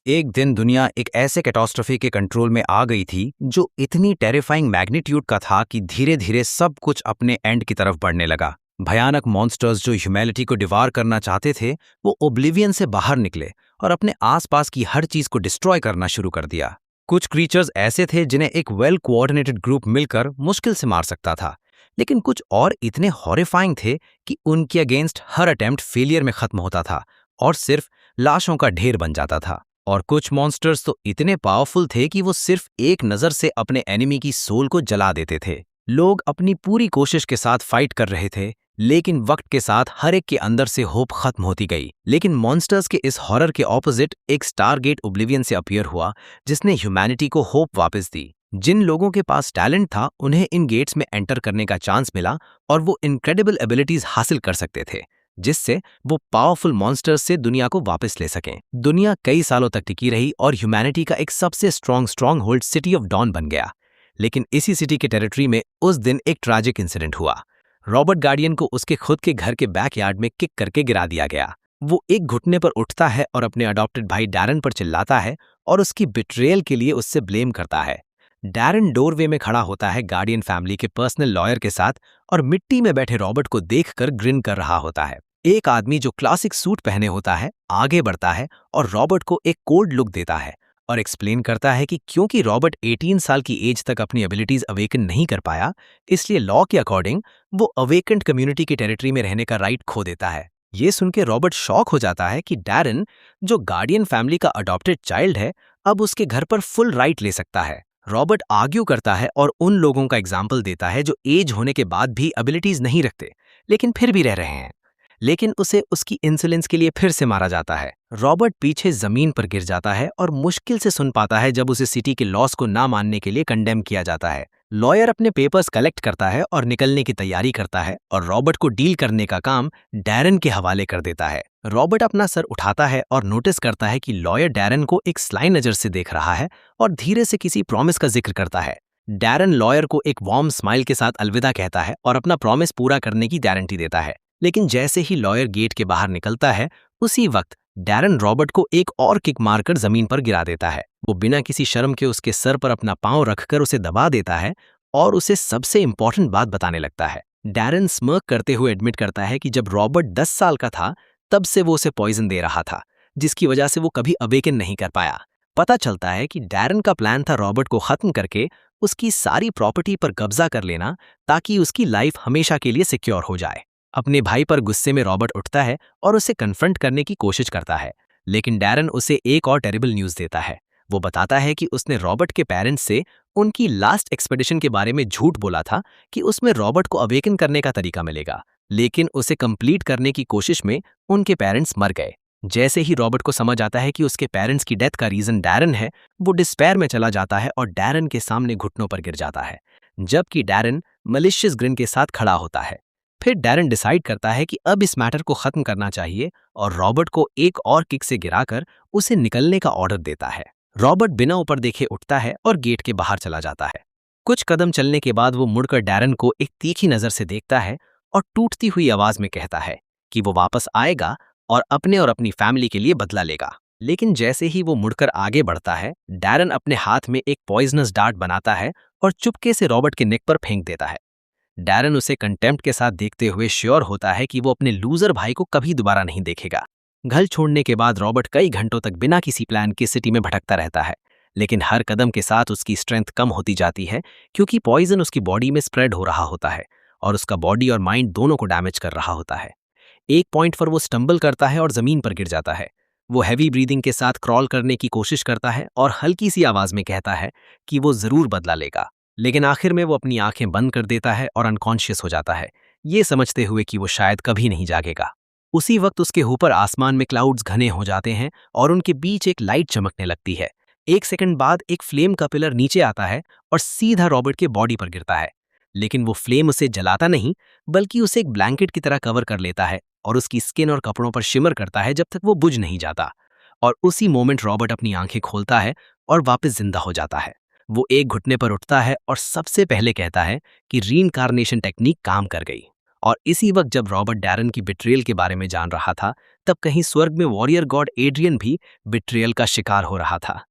एक दिन दुनिया एक ऐसे कैटास्ट्रोफे के कंट्रोल में आ गई थी जो इतनी टेरिफाइंग मैग्नीट्यूड का था कि धीरे धीरे सब कुछ अपने एंड की तरफ बढ़ने लगा। भयानक मॉन्स्टर्स जो ह्यूमैनिटी को डिवार करना चाहते थे वो ओब्लिवियन से बाहर निकले और अपने आसपास की हर चीज को डिस्ट्रॉय करना शुरू कर दिया। कुछ क्रीचर्स ऐसे थे जिन्हें एक वेल कोऑर्डिनेटेड ग्रुप मिलकर मुश्किल से मार सकता था, लेकिन कुछ और इतने हॉरिफाइंग थे कि उनके अगेंस्ट हर अटेम्प्ट फेलियर में खत्म होता था और सिर्फ लाशों का ढेर बन जाता था। और कुछ मॉन्स्टर्स तो इतने पावरफुल थे कि वो सिर्फ एक नजर से अपने एनिमी की सोल को जला देते थे। लोग अपनी पूरी कोशिश के साथ फाइट कर रहे थे, लेकिन वक्त के साथ हर एक के अंदर से होप खत्म होती गई। लेकिन मॉन्स्टर्स के इस हॉरर के ऑपोजिट एक स्टारगेट ओब्लिवियन से अपीयर हुआ जिसने ह्यूमैनिटी को होप वापस दी। जिन लोगों के पास टैलेंट था उन्हें इन गेट्स में एंटर करने का चांस मिला और वो इनक्रेडिबल एबिलिटीज हासिल कर सकते थे जिससे वो पावरफुल मॉन्स्टर्स से दुनिया को वापस ले सकें। दुनिया कई सालों तक टिकी रही और ह्यूमैनिटी का एक सबसे stronghold city of dawn बन गया। लेकिन इसी सिटी के टेरिटरी में उस दिन एक ट्रैजिक इंसिडेंट हुआ। रॉबर्ट गार्डियन को उसके खुद के घर के बैकयार्ड में किक करके गिरा दिया गया। वो एक घुटने पर उठता है और अपने अडॉप्टेड भाई डैरन पर चिल्लाता है और उसकी बिट्रेयल के लिए उससे ब्लेम करता है। डैरन डोरवे में खड़ा होता है गार्डियन फैमिली के पर्सनल लॉयर के साथ और मिट्टी में बैठे रॉबर्ट को देखकर ग्रिन कर रहा होता है। एक आदमी जो क्लासिक सूट पहने होता है आगे बढ़ता है और रॉबर्ट को एक कोल्ड लुक देता है और एक्सप्लेन करता है कि क्योंकि रॉबर्ट 18 साल की एज तक अपनी एबिलिटीज अवेकन नहीं कर पाया, इसलिए लॉ के अकॉर्डिंग वो अवेकेंड कम्युनिटी की टेरिटरी में रहने का राइट खो देता है। ये सुन के रॉबर्ट शॉक हो जाता है कि डैरन, जो गार्डियन फैमिली का अडॉप्टेड चाइल्ड है, अब उसके घर पर फुल राइट ले सकता है। रॉबर्ट आर्ग्यू करता है और उन लोगों का एग्जाम्पल देता है जो एज होने के बाद भी एबिलिटीज नहीं रखते लेकिन फिर भी रह रहे हैं। लेकिन उसे उसकी इंसोलेंस के लिए फिर से मारा जाता है। रॉबर्ट पीछे जमीन पर गिर जाता है और मुश्किल से सुन पाता है जब उसे सिटी के लॉस को ना मानने के लिए कंडेम किया जाता है। लॉयर अपने पेपर्स कलेक्ट करता है और निकलने की तैयारी करता है और रॉबर्ट को डील करने का काम डैरन के हवाले कर देता है। रॉबर्ट अपना सर उठाता है और नोटिस करता है कि लॉयर डैरन को एक स्लाई नजर से देख रहा है और धीरे से किसी प्रॉमिस का जिक्र करता है। डैरन लॉयर को एक वार्म स्माइल के साथ अलविदा कहता है और अपना प्रॉमिस पूरा करने की गारंटी देता है। लेकिन जैसे ही लॉयर गेट के बाहर निकलता है, उसी वक्त डैरन रॉबर्ट को एक और किक मारकर जमीन पर गिरा देता है। वो बिना किसी शर्म के उसके सर पर अपना पांव रखकर उसे दबा देता है और उसे सबसे इंपॉर्टेंट बात बताने लगता है। डैरन स्मर्क करते हुए एडमिट करता है कि जब रॉबर्ट 10 साल का था तब से वो उसे पॉइजन दे रहा था, जिसकी वजह से वो कभी अवेकन नहीं कर पाया। पता चलता है कि डैरन का प्लान था रॉबर्ट को खत्म करके उसकी सारी प्रॉपर्टी पर कब्जा कर लेना ताकि उसकी लाइफ हमेशा के लिए सिक्योर हो जाए। अपने भाई पर गुस्से में रॉबर्ट उठता है और उसे कन्फ्रंट करने की कोशिश करता है, लेकिन डैरन उसे एक और टेरिबल न्यूज़ देता है। वो बताता है कि उसने रॉबर्ट के पेरेंट्स से उनकी लास्ट एक्सपेडिशन के बारे में झूठ बोला था कि उसमें रॉबर्ट को अवेकन करने का तरीका मिलेगा, लेकिन उसे कंप्लीट करने की कोशिश में उनके पेरेंट्स मर गए। जैसे ही रॉबर्ट को समझ आता है कि उसके पेरेंट्स की डेथ का रीजन डैरन है, वो डिस्पेयर में चला जाता है और डैरन के सामने घुटनों पर गिर जाता है, जबकि डैरन मलिशियस ग्रिन के साथ खड़ा होता है। फिर डैरन डिसाइड करता है कि अब इस मैटर को खत्म करना चाहिए और रॉबर्ट को एक और किक से गिराकर उसे निकलने का ऑर्डर देता है। रॉबर्ट बिना ऊपर देखे उठता है और गेट के बाहर चला जाता है। कुछ कदम चलने के बाद वो मुड़कर डैरन को एक तीखी नजर से देखता है और टूटती हुई आवाज में कहता है कि वो वापस आएगा और अपने और अपनी फैमिली के लिए बदला लेगा। लेकिन जैसे ही वो मुड़कर आगे बढ़ता है, डैरन अपने हाथ में एक पॉइजनस डार्ट बनाता है और चुपके से रॉबर्ट के नेक पर फेंक देता है। डैरन उसे कंटेम्प्ट के साथ देखते हुए श्योर होता है कि वो अपने लूजर भाई को कभी दोबारा नहीं देखेगा। घर छोड़ने के बाद रॉबर्ट कई घंटों तक बिना किसी प्लान के सिटी में भटकता रहता है, लेकिन हर कदम के साथ उसकी स्ट्रेंथ कम होती जाती है क्योंकि पॉइजन उसकी बॉडी में स्प्रेड हो रहा होता है और उसका बॉडी और माइंड दोनों को डैमेज कर रहा होता है। एक पॉइंट पर वो स्टंबल करता है और जमीन पर गिर जाता है। वो हैवी ब्रीदिंग के साथ क्रॉल करने की कोशिश करता है और हल्की सी आवाज में कहता है कि वो जरूर बदला लेगा, लेकिन आखिर में वो अपनी आंखें बंद कर देता है और अनकॉन्शियस हो जाता है, ये समझते हुए कि वो शायद कभी नहीं जागेगा। उसी वक्त उसके ऊपर आसमान में क्लाउड्स घने हो जाते हैं और उनके बीच एक लाइट चमकने लगती है। एक सेकंड बाद एक फ्लेम का पिलर नीचे आता है और सीधा रॉबर्ट के बॉडी पर गिरता है, लेकिन वो फ्लेम उसे जलाता नहीं बल्कि उसे एक ब्लैंकेट की तरह कवर कर लेता है और उसकी स्किन और कपड़ों पर शिमर करता है जब तक वो बुझ नहीं जाता। और उसी मोमेंट रॉबर्ट अपनी आंखें खोलता है और वापस जिंदा हो जाता है। वो एक घुटने पर उठता है और सबसे पहले कहता है कि रीइंकार्नेशन टेक्निक काम कर गई। और इसी वक्त जब रॉबर्ट डैरन की बिट्रेयल के बारे में जान रहा था, तब कहीं स्वर्ग में वॉरियर गॉड एड्रियन भी बिट्रियल का शिकार हो रहा था।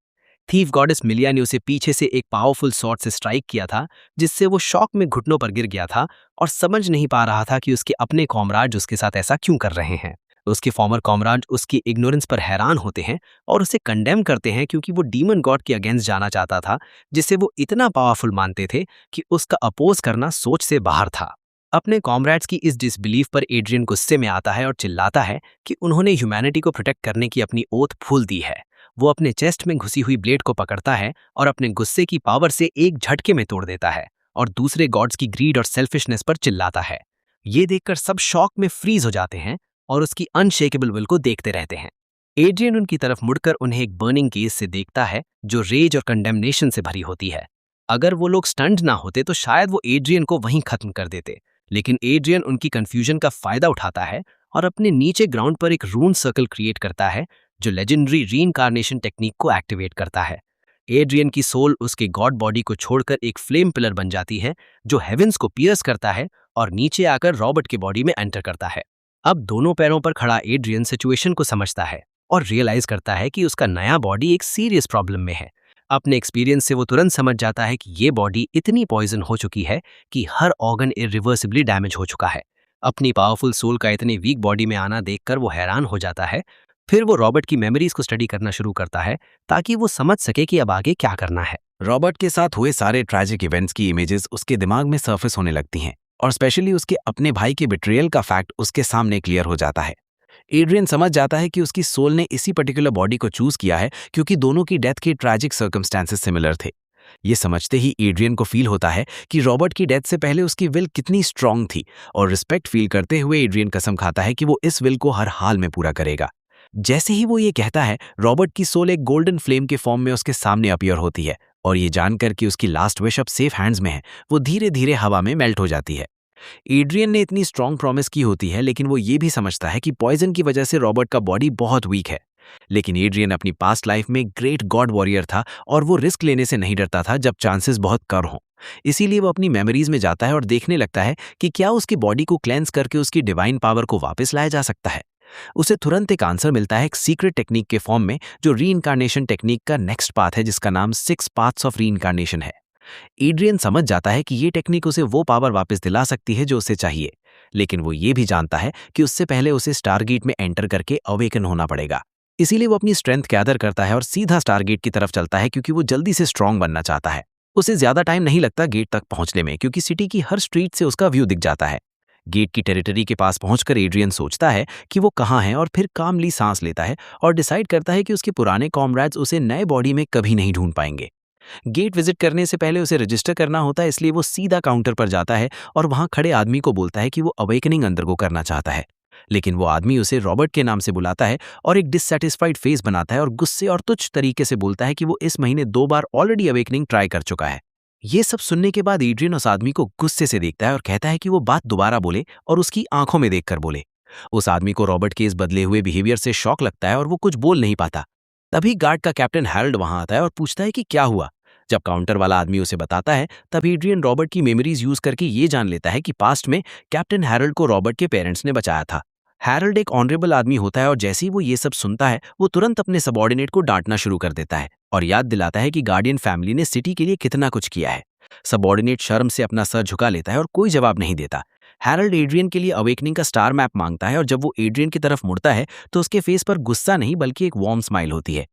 थीफ गॉडेस मिलिया ने उसे पीछे से एक पावरफुल शॉट से स्ट्राइक किया था, जिससे वो शॉक में घुटनों पर गिर गया था और समझ नहीं पा रहा था कि उसके अपने कॉमराड उसके साथ ऐसा क्यों कर रहे हैं। उसके फॉर्मर कॉमराड उसकी इग्नोरेंस पर हैरान होते हैं और उसे कंडेम करते हैं क्योंकि वो डीमन गॉड के अगेंस्ट जाना चाहता था, जिसे वो इतना पावरफुल मानते थे कि उसका अपोज करना सोच से बाहर था। अपने कॉमरेड्स की इस डिसबिलीफ पर एड्रियन गुस्से में आता है और चिल्लाता है कि उन्होंने ह्यूमैनिटी को प्रोटेक्ट करने की अपनी ओथ भूल दी है। वो अपने चेस्ट में घुसी हुई ब्लेड को पकड़ता है और अपने गुस्से की पावर से एक झटके में तोड़ देता है और दूसरे गॉड्स की ग्रीड और सेल्फिशनेस पर चिल्लाता है। ये देखकर सब शॉक में फ्रीज हो जाते हैं और उसकी अनशेकेबल विल को देखते रहते हैं। एड्रियन उनकी तरफ मुड़कर उन्हें एक बर्निंग केस से देखता है जो रेज और कंडेमनेशन से भरी होती है। अगर वो लोग स्टंट ना होते तो शायद वो एड्रियन को वहीं खत्म कर देते, लेकिन एड्रियन उनकी कंफ्यूजन का फायदा उठाता है और अपने नीचे ग्राउंड पर एक रून सर्कल क्रिएट करता है जो लेजेंडरी रीइंकार्नेशन टेक्निक को एक्टिवेट करता है। एड्रियन की सोल उसके गॉड बॉडी को छोड़कर एक फ्लेम पिलर बन जाती है जो हेवेंस को पियर्स करता है और नीचे आकर रॉबर्ट के बॉडी में एंटर करता है। अब दोनों पैरों पर खड़ा एड्रियन सिचुएशन को समझता है और रियलाइज करता है कि उसका नया बॉडी एक सीरियस प्रॉब्लम में है। अपने एक्सपीरियंस से वो तुरंत समझ जाता है कि ये बॉडी इतनी पॉइजन हो चुकी है कि हर ऑर्गन इरिवर्सिबली डैमेज हो चुका है। अपनी पावरफुल सोल का इतने वीक बॉडी में आना देखकर वो हैरान हो जाता है। फिर वो रॉबर्ट की मेमोरीज को स्टडी करना शुरू करता है ताकि वो समझ सके कि अब आगे क्या करना है। रॉबर्ट के साथ हुए सारे ट्रैजिक इवेंट्स की इमेजेस उसके दिमाग में सरफेस होने लगती हैं और स्पेशली उसके अपने भाई के बिट्रियल का फैक्ट उसके सामने क्लियर हो जाता है। एड्रियन समझ जाता है कि उसकी सोल ने इसी पर्टिकुलर बॉडी को चूज किया है क्योंकि दोनों की डेथ के ट्रैजिक सर्कमस्टेंसेस सिमिलर थे। ये समझते ही एड्रियन को फील होता है कि रॉबर्ट की डेथ से पहले उसकी विल कितनी स्ट्रांग थी और रिस्पेक्ट फील करते हुए एड्रियन कसम खाता है कि वो इस विल को हर हाल में पूरा करेगा। जैसे ही वो ये कहता है, रॉबर्ट की सोल एक गोल्डन फ्लेम के फॉर्म में उसके सामने अपीयर होती है और ये जानकर कि उसकी लास्ट विश अब सेफ हैंड्स में है, वो धीरे धीरे हवा में मेल्ट हो जाती है। एड्रियन ने इतनी स्ट्रांग प्रॉमिस की होती है, लेकिन वो ये भी समझता है कि पॉइजन की वजह से रॉबर्ट का बॉडी बहुत वीक है। लेकिन एड्रियन अपनी पास्ट लाइफ में ग्रेट गॉड वॉरियर था और वो रिस्क लेने से नहीं डरता था जब चांसेस बहुत कम हों। इसीलिए वो अपनी मेमोरीज में जाता है और देखने लगता है कि क्या उसकी बॉडी को क्लेंस करके उसकी डिवाइन पावर को वापस लाया जा सकता है। उसे तुरंत एक आंसर मिलता है एक सीक्रेट टेक्निक के फॉर्म में, जो रीइंकार्नेशन टेक्निक का नेक्स्ट पाथ है, जिसका नाम 6 पाथ्स ऑफ रीइंकार्नेशन है। एड्रियन समझ जाता है कि ये टेक्निक उसे वो पावर वापस दिला सकती है जो उसे चाहिए, लेकिन वो ये भी जानता है कि उससे पहले उसे स्टारगेट में एंटर करके अवेकन होना पड़ेगा। इसीलिए वो अपनी स्ट्रेंथ गैदर करता है और सीधा स्टारगेट की तरफ चलता है क्योंकि वो जल्दी से स्ट्रांग बनना चाहता है। उसे ज्यादा टाइम नहीं लगता गेट तक पहुंचने में क्योंकि सिटी की हर स्ट्रीट से उसका व्यू दिख जाता है। गेट की टेरिटरी के पास पहुंचकर एड्रियन सोचता है कि वो कहाँ है और फिर कामली सांस लेता है और डिसाइड करता है कि उसके पुराने कॉमरेड्स उसे नए बॉडी में कभी नहीं ढूंढ पाएंगे। गेट विजिट करने से पहले उसे रजिस्टर करना होता है, इसलिए वो सीधा काउंटर पर जाता है और वहां खड़े आदमी को बोलता है कि वो अवेकनिंग अंडरगो करना चाहता है। लेकिन वो आदमी उसे रॉबर्ट के नाम से बुलाता है और एक डिससैटिस्फाइड फेस बनाता है और गुस्से और तुच्छ तरीके से बोलता है कि वो इस महीने 2 बार ऑलरेडी अवेकनिंग ट्राई कर चुका है। ये सब सुनने के बाद एड्रियन उस आदमी को गुस्से से देखता है और कहता है कि वो बात दोबारा बोले और उसकी आंखों में देखकर बोले। उस आदमी को रॉबर्ट के इस बदले हुए बिहेवियर से शॉक लगता है और वो कुछ बोल नहीं पाता। तभी गार्ड का कैप्टन हैरल्ड वहां आता है और पूछता है कि क्या हुआ। जब काउंटर वाला आदमी उसे बताता है, तब एड्रियन रॉबर्ट की मेमोरीज यूज करके ये जान लेता है कि पास्ट में कैप्टन हैरल्ड को रॉबर्ट के पेरेंट्स ने बचाया था। हैरल्ड एक ऑनरेबल आदमी होता है और जैसे ही वो ये सब सुनता है, वो तुरंत अपने सबऑर्डिनेट को डांटना शुरू कर देता है और याद दिलाता है कि गार्डियन फैमिली ने सिटी के लिए कितना कुछ किया है। सबऑर्डिनेट शर्म से अपना सर झुका लेता है और कोई जवाब नहीं देता। हैरल्ड एड्रियन के लिए अवेकनिंग का स्टार मैप मांगता है और जब वो एड्रियन की तरफ मुड़ता है तो उसके फेस पर गुस्सा नहीं बल्कि एक वार्म स्माइल होती है।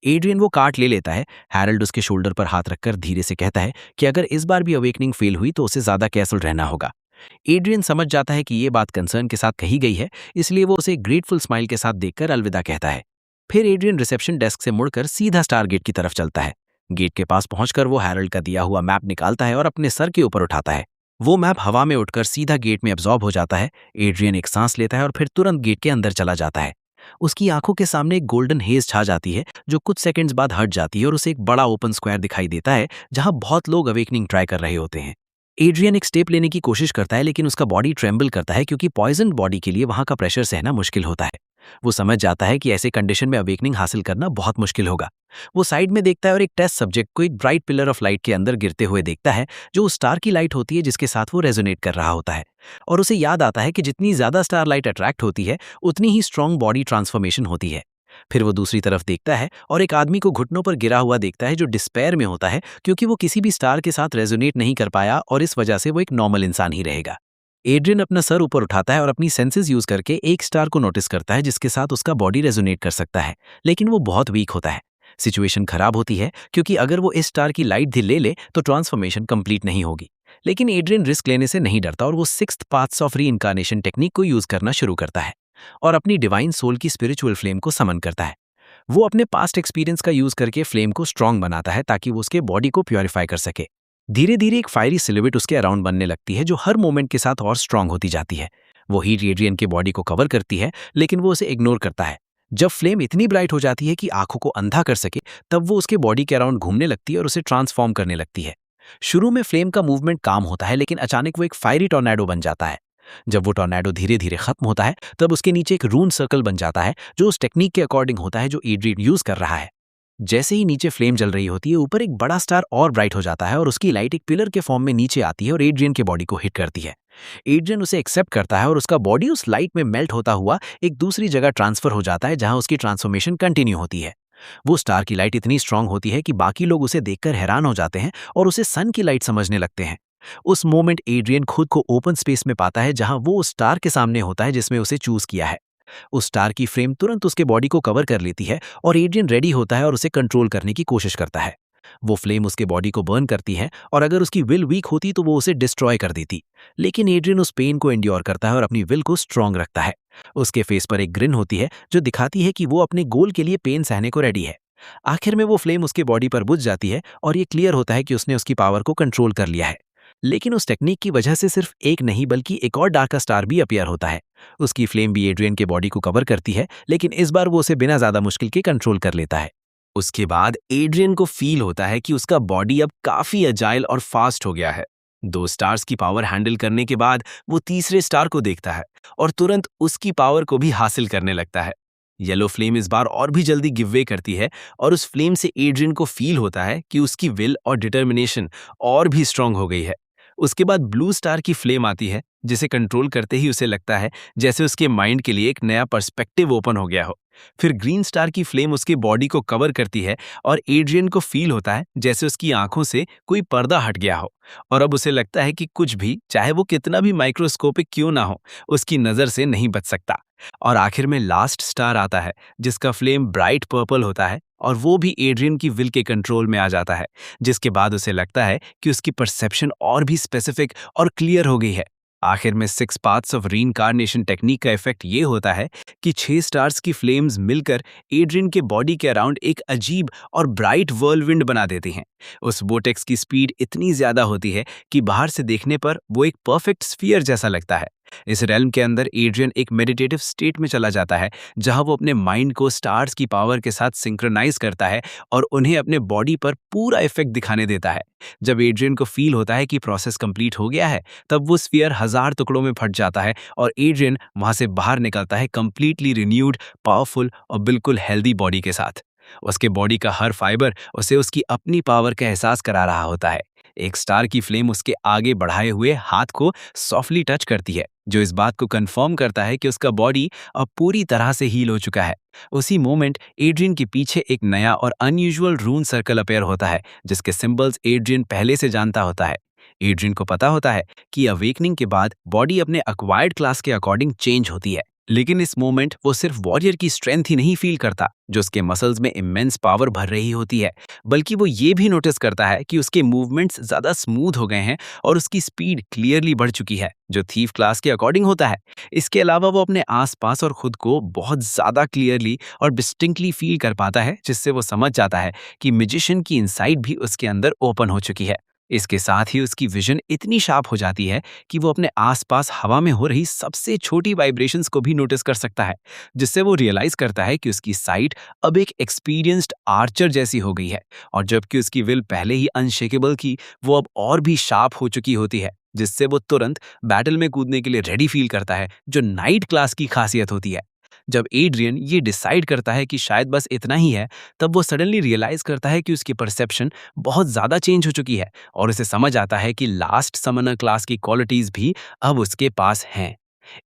एड्रियन वो कार्ड ले लेता है। हैरल्ड उसके शोल्डर पर हाथ रखकर धीरे से कहता है कि अगर इस बार भी अवेकनिंग फेल हुई तो उसे ज्यादा केयरफुल रहना होगा। एड्रियन समझ जाता है कि ये बात कंसर्न के साथ कही गई है, इसलिए वो उसे ग्रेटफुल स्माइल के साथ देखकर अलविदा कहता है। फिर एड्रियन रिसेप्शन डेस्क से मुड़कर सीधा स्टारगेट की तरफ चलता है। गेट के पास पहुंचकर वो हैरल्ड का दिया हुआ मैप निकालता है और अपने सर के ऊपर उठाता है। वो मैप हवा में उठकर सीधा गेट में एब्जॉर्ब हो जाता है। एड्रियन एक सांस लेता है और फिर तुरंत गेट के अंदर चला जाता है। उसकी आंखों के सामने एक गोल्डन हेज छा जाती है जो कुछ सेकंड्स बाद हट जाती है और उसे एक बड़ा ओपन स्क्वायर दिखाई देता है जहां बहुत लोग अवेकनिंग ट्राई कर रहे होते हैं। एड्रियन एक स्टेप लेने की कोशिश करता है, लेकिन उसका बॉडी ट्रेम्बल करता है क्योंकि पॉइजन बॉडी के लिए वहां का प्रेशर सहना मुश्किल होता है। वो समझ जाता है कि ऐसे कंडीशन में अवेकनिंग हासिल करना बहुत मुश्किल होगा। वो साइड में देखता है और एक टेस्ट सब्जेक्ट को एक ब्राइट पिलर ऑफ लाइट के अंदर गिरते हुए देखता है, जो उस स्टार की लाइट होती है जिसके साथ वो रेजोनेट कर रहा होता है। और उसे याद आता है कि जितनी ज्यादा स्टार लाइट अट्रैक्ट होती है, उतनी ही स्ट्रॉन्ग बॉडी ट्रांसफॉर्मेशन होती है। फिर वो दूसरी तरफ देखता है और एक आदमी को घुटनों पर गिरा हुआ देखता है, जो डिस्पेयर में होता है क्योंकि वो किसी भी स्टार के साथ रेजोनेट नहीं कर पाया और इस वजह से वो एक नॉर्मल इंसान ही रहेगा। एड्रियन अपना सर ऊपर उठाता है और अपनी सेंसेस यूज करके एक स्टार को नोटिस करता है जिसके साथ उसका बॉडी रेजोनेट कर सकता है, लेकिन वो बहुत वीक होता है। सिचुएशन खराब होती है क्योंकि अगर वो इस स्टार की लाइट भी ले ले तो ट्रांसफॉर्मेशन कंप्लीट नहीं होगी। लेकिन एड्रियन रिस्क लेने से नहीं डरता और वो सिक्स्थ पाथ्स ऑफ री इनकारनेशन टेक्निक को यूज करना शुरू करता है और अपनी डिवाइन सोल की स्पिरिचुअल फ्लेम को समन करता है। वो अपने पास्ट एक्सपीरियंस का यूज करके फ्लेम को स्ट्रांग बनाता है ताकि वो उसके बॉडी को प्योरीफाई कर सके। धीरे धीरे एक फायरी सिलुएट उसके अराउंड बनने लगती है, जो हर मोमेंट के साथ और स्ट्रांग होती जाती है। वो हीट एड्रियन के बॉडी को कवर करती है, लेकिन वो उसे इग्नोर करता है। जब फ्लेम इतनी ब्राइट हो जाती है कि आंखों को अंधा कर सके, तब वो उसके बॉडी के अराउंड घूमने लगती है और उसे ट्रांसफॉर्म करने लगती है। शुरू में फ्लेम का मूवमेंट काम होता है, लेकिन अचानक वो एक फायरी टॉर्नेडो बन जाता है। जब वो टॉर्नेडो धीरे धीरे खत्म होता है, तब उसके नीचे एक रून सर्कल बन जाता है, जो उस टेक्निक के अकॉर्डिंग होता है जो एड्रियन यूज कर रहा है। जैसे ही नीचे फ्लेम जल रही होती है, ऊपर एक बड़ा स्टार और ब्राइट हो जाता है और उसकी लाइट एक पिलर के फॉर्म में नीचे आती है और एड्रियन के बॉडी को हिट करती है। एड्रियन उसे एक्सेप्ट करता है और उसका बॉडी उस लाइट में मेल्ट होता हुआ एक दूसरी जगह ट्रांसफर हो जाता है, जहां उसकी ट्रांसफॉर्मेशन कंटिन्यू होती है। वो स्टार की लाइट इतनी स्ट्रांग होती है कि बाकी लोग उसे देखकर हैरान हो जाते हैं और उसे सन की लाइट समझने लगते हैं। उस मोमेंट एड्रियन खुद को ओपन स्पेस में पाता है, जहां वो उस स्टार के सामने होता है जिसमें उसे चूज किया है। उस स्टार की फ्रेम तुरंत उसके बॉडी को कवर कर लेती है और एड्रियन रेडी होता है और उसे कंट्रोल करने की कोशिश करता है। वो फ्लेम उसके बॉडी को बर्न करती है और अगर उसकी विल वीक होती तो वो उसे डिस्ट्रॉय कर देती। लेकिन एड्रियन उस पेन को एंड्योर करता है और अपनी विल को स्ट्रांग रखता है। उसके फेस पर एक ग्रिन होती है जो दिखाती है कि वो अपने गोल के लिए पेन सहने को रेडी है। आखिर में वो फ्लेम उसके बॉडी पर बुझ जाती है और ये क्लियर होता है कि उसने उसकी पावर को कंट्रोल कर लिया है। लेकिन उस टेक्निक की वजह से सिर्फ एक नहीं बल्कि एक और डार्क स्टार भी अपीयर होता है। उसकी फ्लेम भी एड्रियन के बॉडी को कवर करती है, लेकिन इस बार वो उसे बिना ज्यादा मुश्किल के कंट्रोल कर लेता है। उसके बाद एड्रियन को फील होता है कि उसका बॉडी अब काफी अजाइल और फास्ट हो गया है। 2 स्टार्स की पावर हैंडल करने के बाद वो तीसरे स्टार को देखता है और तुरंत उसकी पावर को भी हासिल करने लगता है। येलो फ्लेम इस बार और भी जल्दी गिव वे करती है और उस फ्लेम से एड्रियन को फील होता है कि उसकी विल और डिटर्मिनेशन और भी स्ट्रांग हो गई है। उसके बाद ब्लू स्टार की फ्लेम आती है, जिसे कंट्रोल करते ही उसे लगता है जैसे उसके माइंड के लिए एक नया पर्सपेक्टिव ओपन हो गया हो। फिर ग्रीन स्टार की फ्लेम उसकी बॉडी को कवर करती है और एड्रियन को फील होता है जैसे उसकी आंखों से कोई पर्दा हट गया हो और अब उसे लगता है कि कुछ भी, चाहे वो कितना भी माइक्रोस्कोपिक क्यों ना हो, उसकी नजर से नहीं बच सकता। और आखिर में लास्ट स्टार आता है जिसका फ्लेम ब्राइट पर्पल होता है और वो भी एड्रियन की विल के कंट्रोल में आ जाता है, जिसके बाद उसे लगता है कि उसकी परसेप्शन और भी स्पेसिफिक और क्लियर हो गई है। आखिर में 6 पाथ्स ऑफ रीइंकार्नेशन टेक्निक का इफेक्ट ये होता है कि 6 स्टार्स की फ्लेम्स मिलकर एड्रियन के बॉडी के अराउंड एक अजीब और ब्राइट व्हर्लविंड बना देती हैं। उस वोर्टेक्स की स्पीड इतनी ज्यादा होती है कि बाहर से देखने पर वो एक परफेक्ट स्फीयर जैसा लगता है। इस रेल्म के अंदर एड्रियन एक मेडिटेटिव स्टेट में चला जाता है, जहां वो अपने माइंड को स्टार्स की पावर के साथ सिंक्रोनाइज करता है और उन्हें अपने बॉडी पर पूरा इफेक्ट दिखाने देता है। जब एड्रियन को फील होता है कि प्रोसेस कंप्लीट हो गया है, तब वो स्फीयर 1000 टुकड़ों में फट जाता है और एड्रियन वहां से बाहर निकलता है कंप्लीटली रिन्यूड, पावरफुल और बिल्कुल हेल्दी बॉडी के साथ। उसके बॉडी का हर फाइबर उसे उसकी अपनी पावर का एहसास करा रहा होता है। एक स्टार की फ्लेम उसके आगे बढ़ाए हुए हाथ को सॉफ्टली टच करती है, जो इस बात को कंफर्म करता है कि उसका बॉडी अब पूरी तरह से हील हो चुका है। उसी मोमेंट एड्रियन के पीछे एक नया और अनयूजुअल रून सर्कल अपीयर होता है, जिसके सिंबल्स एड्रियन पहले से जानता होता है। एड्रियन को पता होता है कि अवेकनिंग के बाद बॉडी अपने अक्वायर्ड क्लास के अकॉर्डिंग चेंज होती है, लेकिन इस मोमेंट वो सिर्फ वॉरियर की स्ट्रेंथ ही नहीं फील करता जो उसके मसल्स में इमेंस पावर भर रही होती है, बल्कि वो ये भी नोटिस करता है कि उसके मूवमेंट्स ज्यादा स्मूथ हो गए हैं और उसकी स्पीड क्लियरली बढ़ चुकी है, जो थीफ क्लास के अकॉर्डिंग होता है। इसके अलावा वो अपने आसपास और खुद को बहुत ज्यादा क्लियरली और डिस्टिंक्टली फील कर पाता है, जिससे वो समझ जाता है कि मैजिशियन की इनसाइट भी उसके अंदर ओपन हो चुकी है। इसके साथ ही उसकी विजन इतनी शार्प हो जाती है कि वो अपने आसपास हवा में हो रही सबसे छोटी वाइब्रेशंस को भी नोटिस कर सकता है, जिससे वो रियलाइज करता है कि उसकी साइट अब एक एक्सपीरियंस्ड आर्चर जैसी हो गई है, और जबकि उसकी विल पहले ही अनशेकेबल की, वो अब और भी शार्प हो चुकी होती है, जिससे वो तुरंत बैटल में कूदने के लिए रेडी फील करता है, जो नाइट क्लास की खासियत होती है। जब एड्रियन ये डिसाइड करता है कि शायद बस इतना ही है, तब वो सडनली रियलाइज करता है कि उसकी परसेप्शन बहुत ज़्यादा चेंज हो चुकी है और उसे समझ आता है कि लास्ट समनर क्लास की क्वालिटीज़ भी अब उसके पास हैं।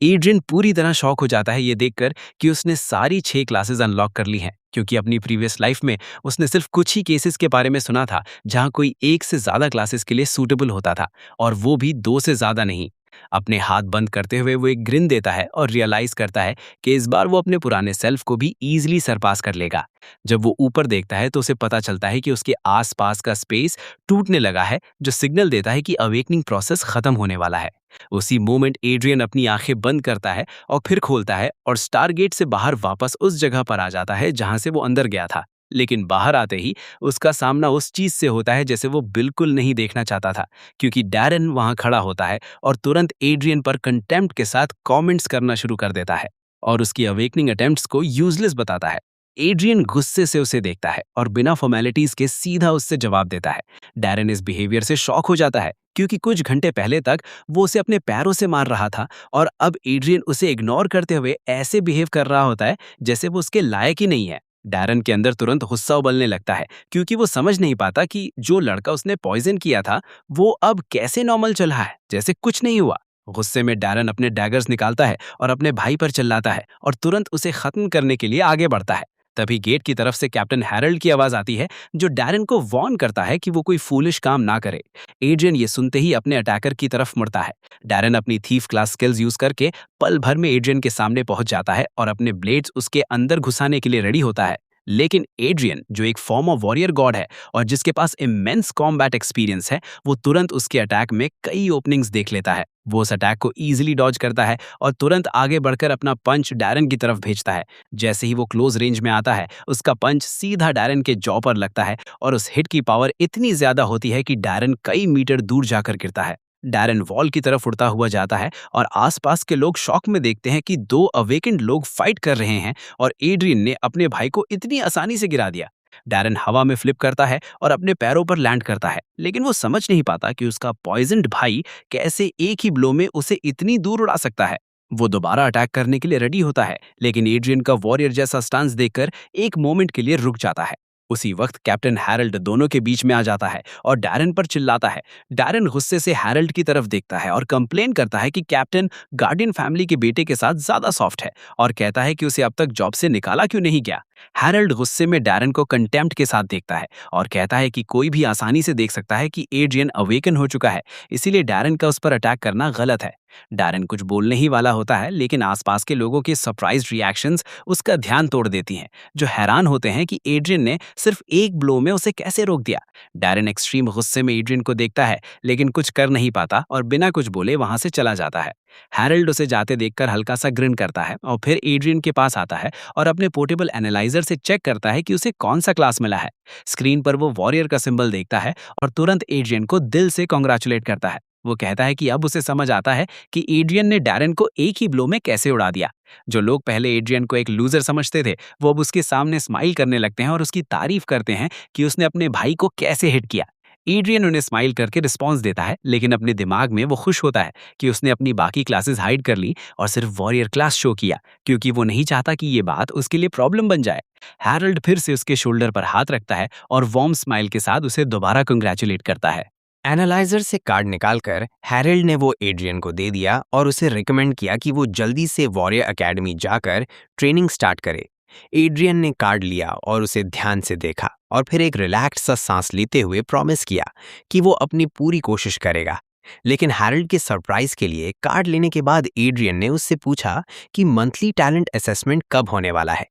एड्रियन पूरी तरह शॉक हो जाता है ये देखकर कि उसने सारी 6 क्लासेस अनलॉक कर ली हैं, क्योंकि अपनी प्रीवियस लाइफ में उसने सिर्फ कुछ ही केसेस के बारे में सुना था जहां कोई एक से ज्यादा क्लासेस के लिए सूटेबल होता था, और वो भी 2 से ज्यादा नहीं। अपने हाथ बंद करते हुए वो एक ग्रिन देता है और रियलाइज करता है कि इस बार वो अपने पुराने सेल्फ को भी इजीली सरपास कर लेगा। जब वो ऊपर देखता है तो उसे पता चलता है कि उसके आसपास का स्पेस टूटने लगा है, जो सिग्नल देता है कि अवेकनिंग प्रोसेस खत्म होने वाला है। उसी मोमेंट एड्रियन अपनी आंखें बंद करता है और फिर खोलता है और स्टारगेट से बाहर वापस उस जगह पर आ जाता है जहां से वो अंदर गया था। लेकिन बाहर आते ही उसका सामना उस चीज से होता है जैसे वो बिल्कुल नहीं देखना चाहता था, क्योंकि डैरन वहां खड़ा होता है और तुरंत एड्रियन पर कंटेम्प्ट के साथ कमेंट्स करना शुरू कर देता है और उसकी अवेकनिंग अटेम्प्ट्स को यूजलेस बताता है। एड्रियन गुस्से से उसे देखता है और बिना फॉर्मेलिटीज के सीधा उससे जवाब देता है। डैरन इस बिहेवियर से शॉक हो जाता है, क्योंकि कुछ घंटे पहले तक वो उसे अपने पैरों से मार रहा था और अब एड्रियन उसे इग्नोर करते हुए ऐसे बिहेव कर रहा होता है जैसे वो उसके लायक ही नहीं है। डैरन के अंदर तुरंत गुस्सा उबलने लगता है, क्योंकि वो समझ नहीं पाता कि जो लड़का उसने पॉइजन किया था वो अब कैसे नॉर्मल चल रहा है जैसे कुछ नहीं हुआ। गुस्से में डैरन अपने डैगर्स निकालता है और अपने भाई पर चिल्लाता है और तुरंत उसे खत्म करने के लिए आगे बढ़ता है। तभी गेट की तरफ से कैप्टन हैरल्ड की आवाज आती है, जो डैरन को वार्न करता है कि वो कोई फूलिश काम ना करे। एड्रियन ये सुनते ही अपने अटैकर की तरफ मुड़ता है। डैरन अपनी थीफ क्लास स्किल्स यूज करके पल भर में एड्रियन के सामने पहुंच जाता है और अपने ब्लेड्स उसके अंदर घुसाने के लिए रेडी होता है। लेकिन एड्रियन, जो एक फॉर्म ऑफ वॉरियर गॉड है और जिसके पास इमेंस कॉम्बैट एक्सपीरियंस है, वो तुरंत उसके अटैक में कई ओपनिंग्स देख लेता है। वो उस अटैक को इजीली डॉज करता है और तुरंत आगे बढ़कर अपना पंच डैरन की तरफ भेजता है। जैसे ही वो क्लोज रेंज में आता है, उसका पंच सीधा डैरन के जॉ पर लगता है और उस हिट की पावर इतनी ज्यादा होती है कि डैरन कई मीटर दूर जाकर गिरता है। डैरन वॉल की तरफ उड़ता हुआ जाता है और आसपास के लोग शॉक में देखते हैं कि 2 अवेकेंड लोग फाइट कर रहे हैं और एड्रियन ने अपने भाई को इतनी आसानी से गिरा दिया। डैरन हवा में फ्लिप करता है और अपने पैरों पर लैंड करता है, लेकिन वो समझ नहीं पाता कि उसका पॉइजन्ड भाई कैसे एक ही ब्लो में उसे इतनी दूर उड़ा सकता है। वो दोबारा अटैक करने के लिए रेडी होता है, लेकिन एड्रियन का वॉरियर जैसा स्टांस देखकर एक मोमेंट के लिए रुक जाता है। उसी वक्त कैप्टन हैरल्ड दोनों के बीच में आ जाता है और डैरन पर चिल्लाता है। डैरन गुस्से से हैरल्ड की तरफ देखता है और कंप्लेन करता है कि कैप्टन गार्डियन फैमिली के बेटे के साथ ज्यादा सॉफ्ट है और कहता है कि उसे अब तक जॉब से निकाला क्यों नहीं गया। हैरल्ड गुस्से में डैरन को कंटेम्प्ट के साथ देखता है और कहता है कि कोई भी आसानी से देख सकता है कि एड्रियन अवेकन हो चुका है, इसीलिए डैरन का उस पर अटैक करना गलत है। डैरन कुछ बोलने ही वाला होता है, लेकिन आसपास के लोगों के सरप्राइज रिएक्शंस उसका ध्यान तोड़ देती हैं, जो हैरान होते हैं कि एड्रियन ने सिर्फ एक ब्लो में उसे कैसे रोक दिया। डैरन एक्सट्रीम गुस्से में एड्रियन को देखता है, लेकिन कुछ कर नहीं पाता और बिना कुछ बोले वहां से चला जाता है। हैरल्ड उसे जाते देखकर हल्का सा ग्रिन करता है और फिर एड्रियन के पास आता है और अपने पोर्टेबल एनालाइजर से चेक करता है कि उसे कौन सा क्लास मिला है। स्क्रीन पर वो वॉरियर का सिंबल देखता है और तुरंत एड्रियन को दिल से कॉन्ग्रेचुलेट करता है। वो कहता है कि अब उसे समझ आता है कि एड्रियन ने डैरन को एक ही ब्लो में कैसे उड़ा दिया। जो लोग पहले एड्रियन को एक लूजर समझते थे, वो अब उसके सामने स्माइल करने लगते हैं और उसकी तारीफ करते हैं कि उसने अपने भाई को कैसे हिट किया। एड्रियन उन्हें स्माइल करके रिस्पॉन्स देता है, लेकिन अपने दिमाग में वो खुश होता है कि उसने अपनी बाकी क्लासेस हाइड कर ली और सिर्फ वॉरियर क्लास शो किया, क्योंकि वो नहीं चाहता कि ये बात उसके लिए प्रॉब्लम बन जाए। हैरल्ड फिर से उसके शोल्डर पर हाथ रखता है और वार्म स्माइल के साथ उसे दोबारा कंग्रेचुलेट करता है। एनालाइजर से कार्ड निकालकर हैरल्ड ने वो एड्रियन को दे दिया और उसे रिकमेंड किया कि वो जल्दी से वॉरियर एकेडमी जाकर ट्रेनिंग स्टार्ट करे। एड्रियन ने कार्ड लिया और उसे ध्यान से देखा और फिर एक रिलैक्स सा सांस लेते हुए प्रॉमिस किया कि वो अपनी पूरी कोशिश करेगा। लेकिन हैरल्ड के सरप्राइज के लिए कार्ड लेने के बाद एड्रियन ने उससे पूछा कि मंथली टैलेंट असेसमेंट कब होने वाला है,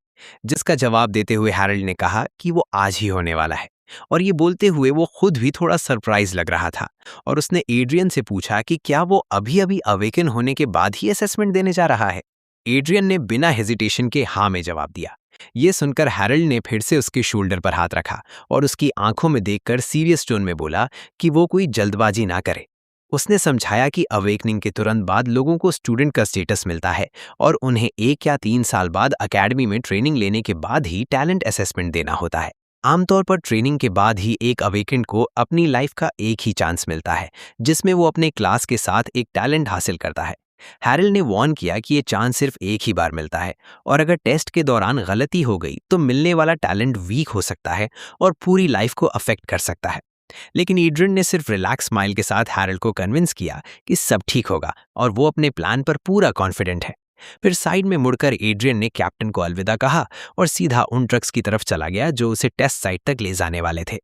जिसका जवाब देते हुए हैरल्ड ने कहा कि वो आज ही होने वाला है। और ये बोलते हुए वो खुद भी थोड़ा सरप्राइज लग रहा था और उसने एड्रियन से पूछा कि क्या वो अभी अभी अवेकन होने के बाद ही असेसमेंट देने जा रहा है। एड्रियन ने बिना हेजिटेशन के हाँ में जवाब दिया। ये सुनकर हैरल्ड ने फिर से उसके शोल्डर पर हाथ रखा और उसकी आंखों में देखकर सीरियस टोन में बोला कि वो कोई जल्दबाजी ना करे। उसने समझाया कि अवेकनिंग के तुरंत बाद लोगों को स्टूडेंट का स्टेटस मिलता है और उन्हें 1 या 3 साल बाद अकेडमी में ट्रेनिंग लेने के बाद ही टैलेंट असेसमेंट देना होता है। आमतौर पर ट्रेनिंग के बाद ही एक अवेकेंड को अपनी लाइफ का एक ही चांस मिलता है, जिसमें वो अपने क्लास के साथ एक टैलेंट हासिल करता है। हैरल ने वार्न किया कि ये चांस सिर्फ एक ही बार मिलता है और अगर टेस्ट के दौरान गलती हो गई तो मिलने वाला टैलेंट वीक हो सकता है और पूरी लाइफ को अफेक्ट कर सकता है। लेकिन एड्रियन ने सिर्फ रिलैक्स स्माइल के साथ हैरल को कन्विंस किया कि सब ठीक होगा और वो अपने प्लान पर पूरा कॉन्फिडेंट है। फिर साइड में मुड़कर एड्रियन ने कैप्टन को अलविदा कहा और सीधा उन ट्रक्स की तरफ चला गया जो उसे टेस्ट साइट तक ले जाने वाले थे।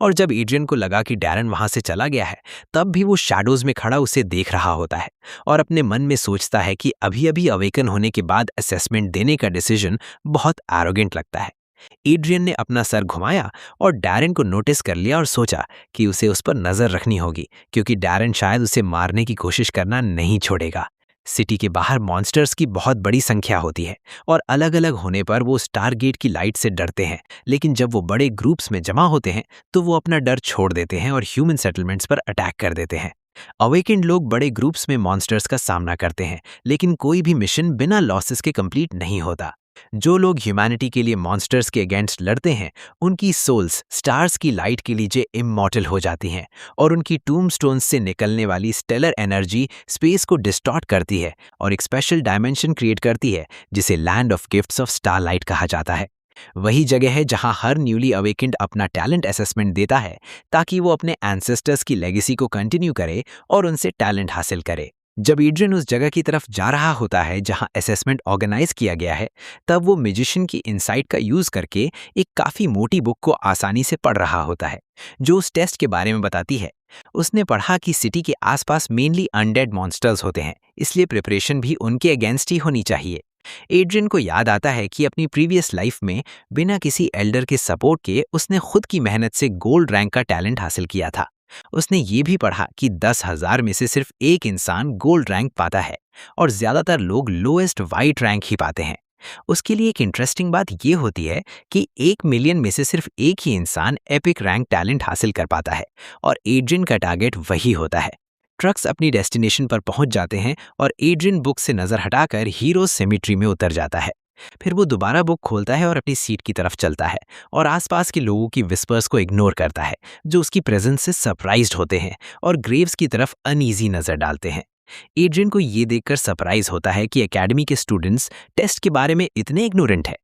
और जब एड्रियन को लगा कि डैरन वहां से चला गया है, तब भी वो शैडोज में खड़ा उसे देख रहा होता है और अपने मन में सोचता है कि अभी अभी अवेकन होने के बाद असेसमेंट देने का डिसीजन बहुत एरोगेंट लगता है। एड्रियन ने अपना सर घुमाया और डैरन को नोटिस कर लिया और सोचा कि उसे उस पर नजर रखनी होगी क्योंकि डैरन शायद उसे मारने की कोशिश करना नहीं छोड़ेगा। सिटी के बाहर मॉन्स्टर्स की बहुत बड़ी संख्या होती है और अलग अलग होने पर वो स्टारगेट की लाइट से डरते हैं, लेकिन जब वो बड़े ग्रुप्स में जमा होते हैं तो वो अपना डर छोड़ देते हैं और ह्यूमन सेटलमेंट्स पर अटैक कर देते हैं। अवेकेंड लोग बड़े ग्रुप्स में मॉन्स्टर्स का सामना करते हैं, लेकिन कोई भी मिशन बिना लॉसेस के कंप्लीट नहीं होता। जो लोग ह्यूमैनिटी के लिए मॉन्स्टर्स के अगेंस्ट लड़ते हैं, उनकी सोल्स स्टार्स की लाइट के नीचे इमॉर्टल हो जाती हैं और उनकी टूमस्टोन्स से निकलने वाली स्टेलर एनर्जी स्पेस को डिस्टॉर्ट करती है और एक स्पेशल डायमेंशन क्रिएट करती है जिसे land of gifts of starlight कहा जाता है। वही जगह है जहां हर न्यूली अवेकेंड अपना टैलेंट असेसमेंट देता है ताकि वो अपने एंसेस्टर्स की लेगेसी को कंटिन्यू करे और उनसे टैलेंट हासिल करे। जब एड्रियन उस जगह की तरफ जा रहा होता है जहां असेसमेंट ऑर्गेनाइज किया गया है, तब वो म्यूजिशियन की इनसाइट का यूज करके एक काफी मोटी बुक को आसानी से पढ़ रहा होता है जो उस टेस्ट के बारे में बताती है। उसने पढ़ा कि सिटी के आसपास मेनली अनडेड मॉन्स्टर्स होते हैं, इसलिए प्रिपरेशन भी उनके अगेंस्ट ही होनी चाहिए। एड्रियन को याद आता है कि अपनी प्रीवियस लाइफ में बिना किसी एल्डर के सपोर्ट के उसने खुद की मेहनत से गोल्ड रैंक का टैलेंट हासिल किया था। उसने ये भी पढ़ा कि 10,000 में से सिर्फ एक इंसान गोल्ड रैंक पाता है और ज्यादातर लोग लोएस्ट वाइट रैंक ही पाते हैं। उसके लिए एक इंटरेस्टिंग बात यह होती है कि 1 मिलियन में से सिर्फ एक ही इंसान एपिक रैंक टैलेंट हासिल कर पाता है और एड्रियन का टारगेट वही होता है। ट्रक्स अपनी डेस्टिनेशन पर पहुंच जाते हैं और एड्रियन बुक से नजर हटाकर हीरोज सेमेट्री में उतर जाता है। फिर वो दोबारा बुक खोलता है और अपनी सीट की तरफ चलता है और आसपास के लोगों की विस्पर्स को इग्नोर करता है जो उसकी प्रेजेंस से सरप्राइज्ड होते हैं और ग्रेव्स की तरफ अनईजी नजर डालते हैं। एड्रियन को ये देखकर सरप्राइज होता है कि एकेडमी के स्टूडेंट्स टेस्ट के बारे में इतने इग्नोरेंट है।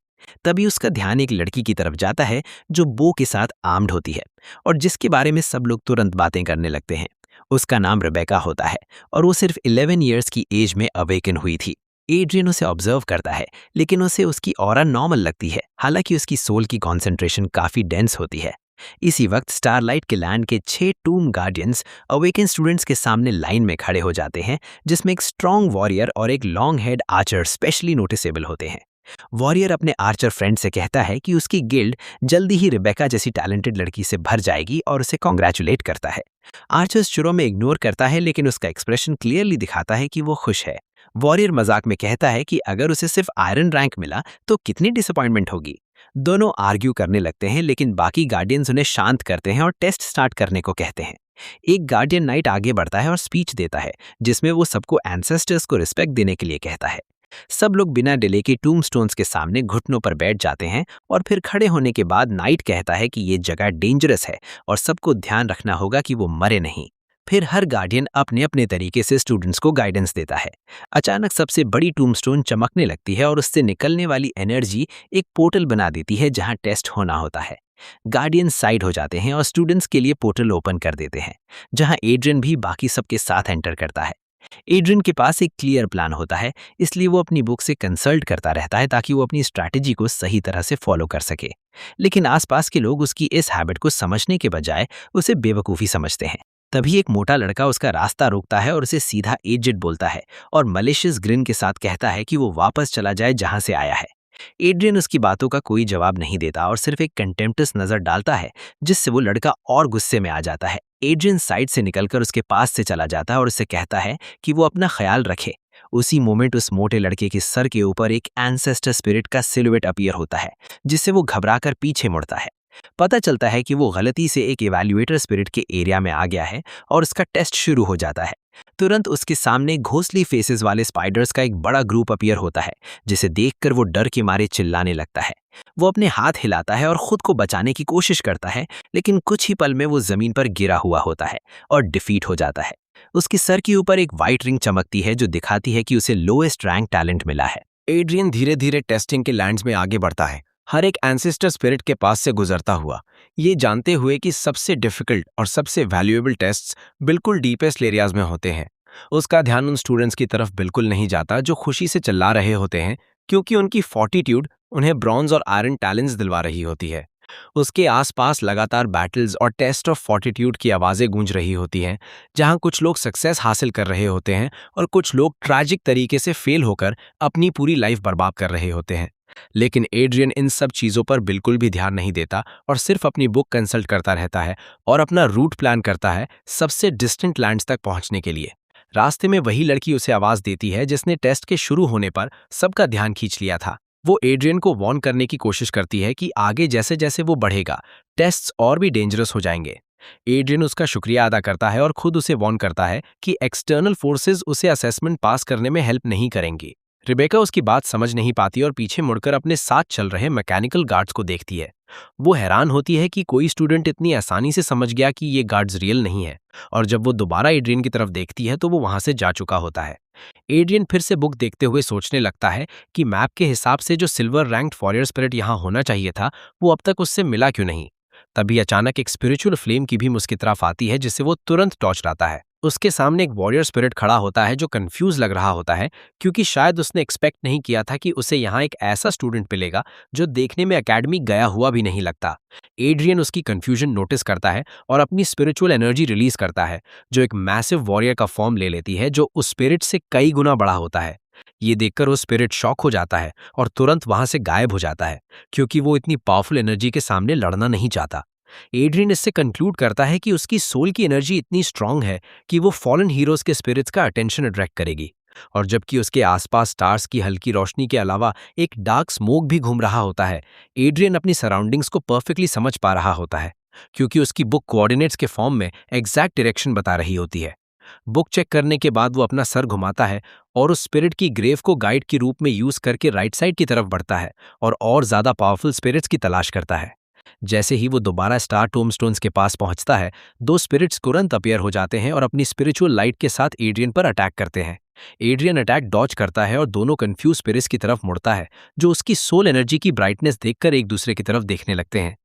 तभी उसका ध्यान एक लड़की की तरफ जाता है जो बो के साथ आर्म्ड होती है और जिसके बारे में सब लोग तुरंत बातें करने लगते हैं। उसका नाम रेबेका होता है और वो सिर्फ 11 इयर्स की एज में अवेकन हुई थी। एड्रियन उसे ऑब्जर्व करता है, लेकिन उसे उसकी ऑरा नॉर्मल लगती है, हालांकि उसकी सोल की कॉन्सेंट्रेशन काफी डेंस होती है। इसी वक्त स्टारलाइट के लैंड के 6 टूम गार्डियंस अवेकन स्टूडेंट्स के सामने लाइन में खड़े हो जाते हैं, जिसमें एक स्ट्रॉन्ग वॉरियर और एक long head Archer specially noticeable होते हैं। वॉरियर अपने आर्चर फ्रेंड से कहता है कि उसकी गिल्ड जल्दी ही रिबेका जैसी टैलेंटेड लड़की से भर जाएगी और उसे कॉन्ग्रेचुलेट करता है। आर्चर शुरू में इग्नोर करता है, लेकिन उसका एक्सप्रेशन क्लियरली दिखाता है कि वो खुश है। वॉरियर मजाक में कहता है कि अगर उसे सिर्फ आयरन रैंक मिला तो कितनी डिसअपॉइंटमेंट होगी। दोनों आर्ग्यू करने लगते हैं, लेकिन बाकी गार्डियंस उन्हें शांत करते हैं और टेस्ट स्टार्ट करने को कहते हैं। एक गार्डियन नाइट आगे बढ़ता है और स्पीच देता है जिसमें वो सबको एंसेस्टर्स को रिस्पेक्ट देने के लिए कहता है। सब लोग बिना डिले के टूमस्टोन्स के सामने घुटनों पर बैठ जाते हैं और फिर खड़े होने के बाद नाइट कहता है कि ये जगह डेंजरस है और सबको ध्यान रखना होगा कि वो मरे नहीं। फिर हर गार्डियन अपने अपने तरीके से स्टूडेंट्स को गाइडेंस देता है। अचानक सबसे बड़ी टूमस्टोन चमकने लगती है और उससे निकलने वाली एनर्जी एक पोर्टल बना देती है जहां टेस्ट होना होता है। गार्डियन साइड हो जाते हैं और स्टूडेंट्स के लिए पोर्टल ओपन कर देते हैं, जहां एड्रियन भी बाकी सबके साथ एंटर करता है। एड्रियन के पास एक क्लियर प्लान होता है, इसलिए वो अपनी बुक से कंसल्ट करता रहता है ताकि वो अपनी स्ट्रैटेजी को सही तरह से फॉलो कर सके। लेकिन आसपास के लोग उसकी इस हैबिट को समझने के बजाय उसे बेवकूफ़ी समझते हैं। तभी एक मोटा लड़का उसका रास्ता रोकता है और उसे सीधा एजेड बोलता है और मलिशियस ग्रिन के साथ कहता है कि वो वापस चला जाए जहां से आया है। एड्रियन उसकी बातों का कोई जवाब नहीं देता और सिर्फ एक कंटेम्प्टस नजर डालता है, जिससे वो लड़का और गुस्से में आ जाता है। एड्रियन साइड से निकलकर उसके पास से चला जाता है और उससे कहता है कि वो अपना ख्याल रखे। उसी मोमेंट उस मोटे लड़के के सर के ऊपर एक एंसेस्टर स्पिरिट का सिलुएट अपीयर होता है, जिससे वो घबराकर पीछे मुड़ता है। पता चलता है कि वो गलती से एक इवैल्यूएटर स्पिरिट के एरिया में आ गया है और उसका टेस्ट शुरू हो जाता है। तुरंत उसके सामने घोंसली फेसेस वाले स्पाइडर्स का एक बड़ा ग्रुप अपीयर होता है, जिसे देखकर वो डर के मारे चिल्लाने लगता है। वो अपने हाथ हिलाता है और खुद को बचाने की कोशिश करता है, लेकिन कुछ ही पल में वो जमीन पर गिरा हुआ होता है और डिफीट हो जाता है। उसके सर के ऊपर एक वाइट रिंग चमकती है जो दिखाती है कि उसे लोएस्ट रैंक टैलेंट मिला है। एड्रियन धीरे धीरे टेस्टिंग के लैंड्स में आगे बढ़ता है, हर एक एंसेस्टर स्पिरिट के पास से गुजरता हुआ, ये जानते हुए कि सबसे डिफिकल्ट और सबसे वैल्यूएबल टेस्ट्स बिल्कुल डीपेस्ट एरियाज में होते हैं। उसका ध्यान उन स्टूडेंट्स की तरफ बिल्कुल नहीं जाता जो खुशी से चिल्ला रहे होते हैं, क्योंकि उनकी फोर्टिट्यूड उन्हें ब्रॉन्ज और आयरन टैलेंट्स दिलवा रही होती है। उसके आसपास लगातार बैटल्स और टेस्ट ऑफ फोर्टिट्यूड की आवाज़ें गूंज रही होती हैं, जहां कुछ लोग सक्सेस हासिल कर रहे होते हैं और कुछ लोग ट्रैजिक तरीके से फेल होकर अपनी पूरी लाइफ बर्बाद कर रहे होते हैं। लेकिन एड्रियन इन सब चीज़ों पर बिल्कुल भी ध्यान नहीं देता और सिर्फ अपनी बुक कंसल्ट करता रहता है और अपना रूट प्लान करता है सबसे डिस्टेंट लैंड्स तक पहुंचने के लिए। रास्ते में वही लड़की उसे आवाज़ देती है जिसने टेस्ट के शुरू होने पर सबका ध्यान खींच लिया था। वो एड्रियन को वार्न करने की कोशिश करती है कि आगे जैसे जैसे वो बढ़ेगा टेस्ट्स और भी डेंजरस हो जाएंगे। एड्रियन उसका शुक्रिया अदा करता है और खुद उसे वार्न करता है कि एक्सटर्नल फोर्सेस उसे असेसमेंट पास करने में हेल्प नहीं करेंगी। रिबेका उसकी बात समझ नहीं पाती और पीछे मुड़कर अपने साथ चल रहे मैकेनिकल गार्ड्स को देखती है। वो हैरान होती है कि कोई स्टूडेंट इतनी आसानी से समझ गया कि ये गार्ड्स रियल नहीं है, और जब वो दोबारा एड्रियन की तरफ देखती है तो वो वहां से जा चुका होता है। एड्रियन फिर से बुक देखते हुए सोचने लगता है कि मैप के हिसाब से जो सिल्वर रैंक्ड वॉरियर स्पिरिट यहाँ होना चाहिए था वो अब तक उससे मिला क्यों नहीं। तभी अचानक एक स्पिरिचुअल फ्लेम की भी उसकी तरफ आती है जिसे वो तुरंत टॉर्च लाता है। उसके सामने एक वॉरियर स्पिरिट खड़ा होता है जो कंफ्यूज लग रहा होता है, क्योंकि शायद उसने एक्सपेक्ट नहीं किया था कि उसे यहाँ एक ऐसा स्टूडेंट मिलेगा जो देखने में एकेडमी गया हुआ भी नहीं लगता। एड्रियन उसकी कंफ्यूजन नोटिस करता है और अपनी स्पिरिचुअल एनर्जी रिलीज करता है जो एक मैसिव वॉरियर का फॉर्म ले लेती है जो उस स्पिरिट से कई गुना बड़ा होता है। ये देखकर वो स्पिरिट शॉक हो जाता है और तुरंत वहां से गायब हो जाता है, क्योंकि वो इतनी पावरफुल एनर्जी के सामने लड़ना नहीं चाहता। एड्रियन इससे कंक्लूड करता है कि उसकी सोल की एनर्जी इतनी स्ट्रांग है कि वो फॉलन हीरोज के स्पिरिट्स का अटेंशन अट्रैक्ट करेगी। और जबकि उसके आसपास स्टार्स की हल्की रोशनी के अलावा एक डार्क स्मोक भी घूम रहा होता है, एड्रियन अपनी सराउंडिंग्स को परफेक्टली समझ पा रहा होता है, क्योंकि उसकी बुक कोऑर्डिनेट्स के फॉर्म में एग्जैक्ट डायरेक्शन बता रही होती है। बुक चेक करने के बाद वो अपना सर घुमाता है और उस स्पिरिट की ग्रेव को गाइड के रूप में यूज करके राइट साइड की तरफ बढ़ता है और ज्यादा पावरफुल स्पिरिट्स की तलाश करता है। जैसे ही वो दोबारा स्टार टोमस्टोन्स के पास पहुंचता है, दो स्पिरिट्स तुरंत अपीयर हो जाते हैं और अपनी स्पिरिचुअल लाइट के साथ एड्रियन पर अटैक करते हैं। एड्रियन अटैक डॉज करता है और दोनों कंफ्यूज स्पिरिट्स की तरफ मुड़ता है, जो उसकी सोल एनर्जी की ब्राइटनेस देखकर एक दूसरे की तरफ देखने लगते हैं।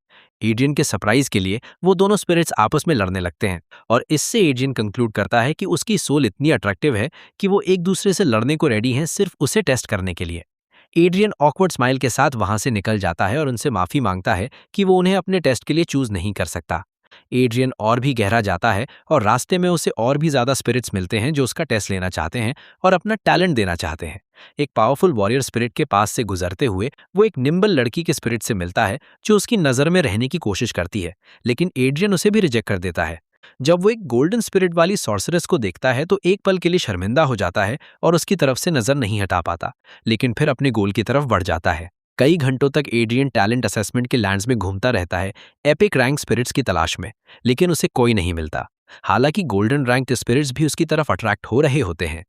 एड्रियन के सरप्राइज के लिए वो दोनों स्पिरिट्स आपस में लड़ने लगते हैं, और इससे एड्रियन कंक्लूड करता है कि उसकी सोल इतनी अट्रैक्टिव है कि वो एक दूसरे से लड़ने को रेडी हैं सिर्फ उसे टेस्ट करने के लिए। एड्रियन ऑकवर्ड स्माइल के साथ वहां से निकल जाता है और उनसे माफी मांगता है कि वो उन्हें अपने टेस्ट के लिए चूज नहीं कर सकता। एड्रियन और भी गहरा जाता है और रास्ते में उसे और भी ज्यादा स्पिरिट्स मिलते हैं जो उसका टेस्ट लेना चाहते हैं और अपना टैलेंट देना चाहते हैं। एक पावरफुल वॉरियर स्पिरिट के पास से गुजरते हुए वो एक निम्बल लड़की के स्पिरिट से मिलता है जो उसकी नजर में रहने की कोशिश करती है, लेकिन एड्रियन उसे भी रिजेक्ट कर देता है। जब वो एक गोल्डन स्पिरिट वाली सॉर्सरेस को देखता है तो एक पल के लिए शर्मिंदा हो जाता है और उसकी तरफ से नजर नहीं हटा पाता, लेकिन फिर अपने गोल की तरफ बढ़ जाता है। कई घंटों तक एड्रियन टैलेंट असेसमेंट के लैंड्स में घूमता रहता है एपिक रैंक स्पिरिट्स की तलाश में, लेकिन उसे कोई नहीं मिलता। हालांकि गोल्डन रैंक स्पिरिट्स भी उसकी तरफ अट्रैक्ट हो रहे होते हैं।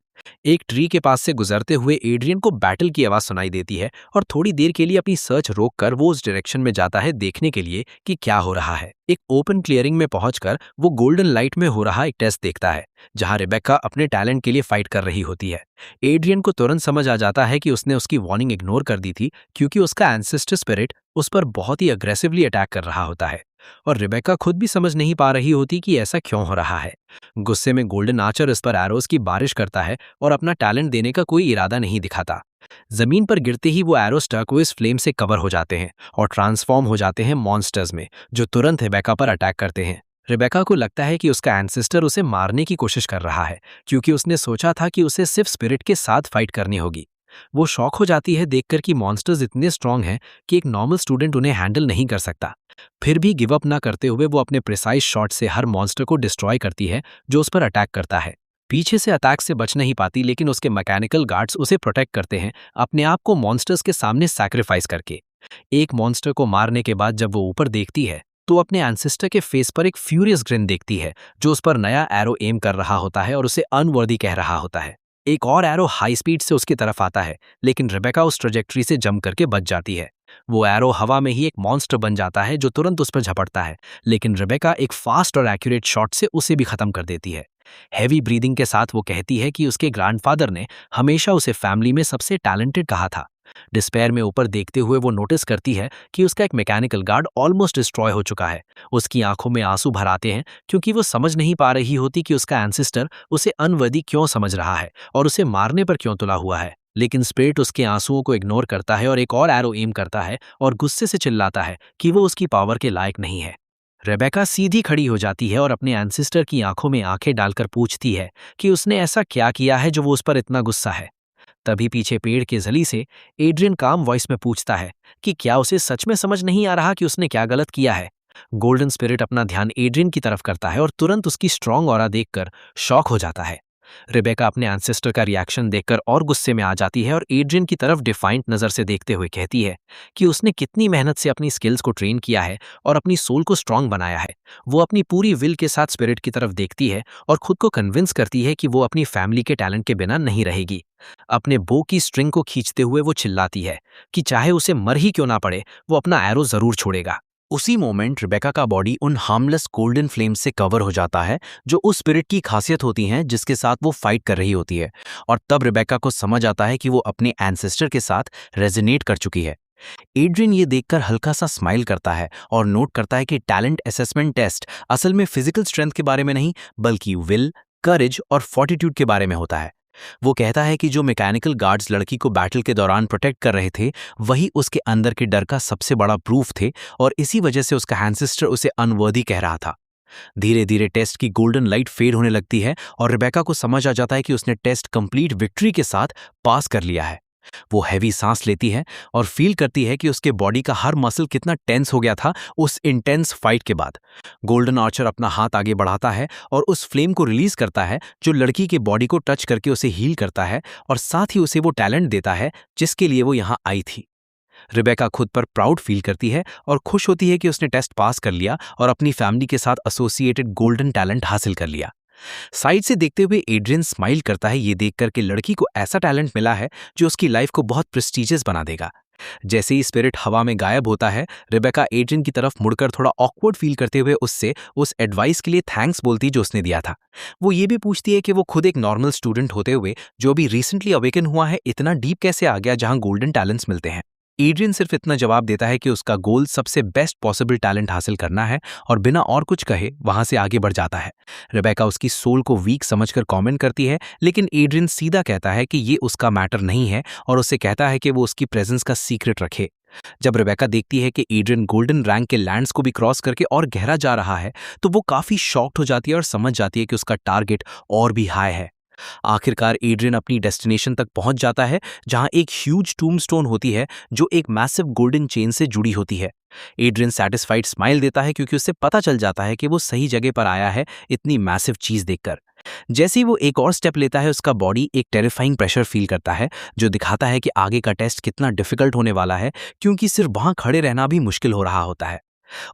एक ट्री के पास से गुजरते हुए एड्रियन को बैटल की आवाज सुनाई देती है और थोड़ी देर के लिए अपनी सर्च रोककर वो उस डायरेक्शन में जाता है देखने के लिए कि क्या हो रहा है। एक ओपन क्लियरिंग में पहुंचकर वो गोल्डन लाइट में हो रहा एक टेस्ट देखता है जहां रिबेका अपने टैलेंट के लिए फाइट कर रही होती है। एड्रियन को तुरंत समझ आ जाता है कि उसने उसकी वार्निंग इग्नोर कर दी थी, क्योंकि उसका एंसेस्टर स्पिरिट उस पर बहुत ही अग्रेसिवली अटैक कर रहा होता है, और रिबेका खुद भी समझ नहीं पा रही होती कि ऐसा क्यों हो रहा है। गुस्से में गोल्डन आर्चर इस पर एरोस की बारिश करता है और अपना टैलेंट देने का कोई इरादा नहीं दिखाता। जमीन पर गिरते ही वो एरोस टर्कोइज फ्लेम से कवर हो जाते हैं और ट्रांसफॉर्म हो जाते हैं मॉन्स्टर्स में, जो तुरंत रिबेका पर अटैक करते हैं। रिबेका को लगता है कि उसका एंसेस्टर उसे मारने की कोशिश कर रहा है, क्योंकि उसने सोचा था कि उसे सिर्फ स्पिरिट के साथ फाइट करनी होगी। वो शॉक हो जाती है देखकर कि मॉन्स्टर्स इतने स्ट्रांग हैं कि एक नॉर्मल स्टूडेंट उन्हें हैंडल नहीं कर सकता। फिर भी गिव अप ना करते हुए वो अपने प्रिसाइज शॉट से हर मॉन्स्टर को डिस्ट्रॉय करती है जो उस पर अटैक करता है। पीछे से अटैक से बच नहीं पाती, लेकिन उसके मैकेनिकल गार्ड्स उसे प्रोटेक्ट करते हैं, अपने आप को मॉन्स्टर्स के सामने सैक्रिफाइस करके। एक मॉन्स्टर को मारने के बाद जब वो ऊपर देखती है तो अपने एंसेस्टर के फेस पर एक फ्यूरियस ग्रिन देखती है जो उस पर नया एरो एम कर रहा होता है और उसे अनवर्दी कह रहा होता है। एक और एरो हाई स्पीड से उसकी तरफ आता है, लेकिन रिबेका उस ट्रैजेक्टरी से जंप करके बच जाती है। वो एरो हवा में ही एक मॉन्स्टर बन जाता है जो तुरंत उस पर झपटता है, लेकिन रिबेका एक फास्ट और एक्यूरेट शॉट से उसे भी खत्म कर देती है। हैवी ब्रीदिंग के साथ वो कहती है कि उसके ग्रैंडफादर ने हमेशा उसे फैमिली में सबसे टैलेंटेड कहा था। डिस्पेयर में ऊपर देखते हुए वो नोटिस करती है कि उसका एक मैकेनिकल गार्ड ऑलमोस्ट डिस्ट्रॉय हो चुका है। उसकी आंखों में आंसू भर आते हैं क्योंकि वो समझ नहीं पा रही होती कि उसका एंसेस्टर उसे अनवर्दी क्यों समझ रहा है और उसे मारने पर क्यों तुला हुआ है। लेकिन स्पिरिट उसके आंसुओं को इग्नोर करता है और एक और एरो एम करता है और गुस्से से चिल्लाता है कि वो उसकी पावर के लायक नहीं है। रेबेका सीधी खड़ी हो जाती है और अपने एंसेस्टर की आंखों में आंखें डालकर पूछती है कि उसने ऐसा क्या किया है जो वो उस पर इतना गुस्सा है। तभी पीछे पेड़ के जली से एड्रियन काम वॉइस में पूछता है कि क्या उसे सच में समझ नहीं आ रहा कि उसने क्या गलत किया है। गोल्डन स्पिरिट अपना ध्यान एड्रियन की तरफ करता है और तुरंत उसकी स्ट्रॉन्ग ऑरा देखकर शॉक हो जाता है। रिबेका अपने एंसेस्टर का रिएक्शन देखकर और गुस्से में आ जाती है और एड्रियन की तरफ डिफाइंट नजर से देखते हुए कहती है कि उसने कितनी मेहनत से अपनी स्किल्स को ट्रेन किया है और अपनी सोल को स्ट्रांग बनाया है। वो अपनी पूरी विल के साथ स्पिरिट की तरफ देखती है और खुद को कन्विंस करती है कि वो अपनी फैमिली के टैलेंट के बिना नहीं रहेगी। अपने बो की स्ट्रिंग को खींचते हुए वो चिल्लाती है कि चाहे उसे मर ही क्यों ना पड़े, वो अपना एरो जरूर छोड़ेगा। उसी मोमेंट रिबेका का बॉडी उन हार्मलेस गोल्डन फ्लेम से कवर हो जाता है जो उस स्पिरिट की खासियत होती हैं जिसके साथ वो फाइट कर रही होती है। और तब रिबेका को समझ आता है कि वो अपने एंसेस्टर के साथ रेजोनेट कर चुकी है। एड्रियन ये देखकर हल्का सा स्माइल करता है और नोट करता है कि टैलेंट असेसमेंट टेस्ट असल में फिजिकल स्ट्रेंथ के बारे में नहीं बल्कि विल, करेज और फॉर्टिट्यूड के बारे में होता है। वो कहता है कि जो मैकेनिकल गार्ड्स लड़की को बैटल के दौरान प्रोटेक्ट कर रहे थे वही उसके अंदर के डर का सबसे बड़ा प्रूफ थे और इसी वजह से उसका एंसेस्टर उसे अनवर्दी कह रहा था। धीरे धीरे टेस्ट की गोल्डन लाइट फेड होने लगती है और रिबेका को समझ आ जाता है कि उसने टेस्ट कंप्लीट विक्ट्री के साथ पास कर लिया है। वो हैवी सांस लेती है और फील करती है कि उसके बॉडी का हर मसल कितना टेंस हो गया था उस इंटेंस फाइट के बाद। गोल्डन आर्चर अपना हाथ आगे बढ़ाता है और उस फ्लेम को रिलीज करता है जो लड़की के बॉडी को टच करके उसे हील करता है और साथ ही उसे वो टैलेंट देता है जिसके लिए वो यहाँ आई थी। रिबेका खुद पर प्राउड फील करती है और खुश होती है कि उसने टेस्ट पास कर लिया और अपनी फैमिली के साथ एसोसिएटेड गोल्डन टैलेंट हासिल कर लिया। साइड से देखते हुए एड्रियन स्माइल करता है ये देखकर कि लड़की को ऐसा टैलेंट मिला है जो उसकी लाइफ को बहुत प्रेस्टिजियस बना देगा। जैसे ही स्पिरिट हवा में गायब होता है रिबेका एड्रियन की तरफ मुड़कर थोड़ा ऑकवर्ड फील करते हुए उससे उस एडवाइस के लिए थैंक्स बोलती जो उसने दिया था। वो ये भी पूछती है कि वो खुद एक नॉर्मल स्टूडेंट होते हुए जो अभी रिसेंटली अवेकन हुआ है इतना डीप कैसे आ गया जहां गोल्डन टैलेंट्स मिलते हैं। एड्रियन सिर्फ इतना जवाब देता है कि उसका गोल सबसे बेस्ट पॉसिबल टैलेंट हासिल करना है और बिना और कुछ कहे वहां से आगे बढ़ जाता है। रिबेका उसकी सोल को वीक समझकर कमेंट करती है लेकिन एड्रियन सीधा कहता है कि ये उसका मैटर नहीं है और उसे कहता है कि वो उसकी प्रेजेंस का सीक्रेट रखे। जब रिबेका देखती है कि एड्रियन गोल्डन रैंक के लैंड्स को भी क्रॉस करके और गहरा जा रहा है तो वो काफी शॉक्ड हो जाती है और समझ जाती है कि उसका टारगेट और भी हाई है। आखिरकार एड्रियन अपनी डेस्टिनेशन तक पहुंच जाता है जहां एक ह्यूज टूमस्टोन होती है जो एक मैसिव गोल्डन चेन से जुड़ी होती है। एड्रियन सैटिस्फाइड स्माइल देता है क्योंकि उसे पता चल जाता है कि वो सही जगह पर आया है इतनी मैसिव चीज देखकर। जैसे ही वो एक और स्टेप लेता है उसका बॉडी एक टेरिफाइंग प्रेशर फील करता है जो दिखाता है कि आगे का टेस्ट कितना डिफिकल्ट होने वाला है क्योंकि सिर्फ वहां खड़े रहना भी मुश्किल हो रहा होता है।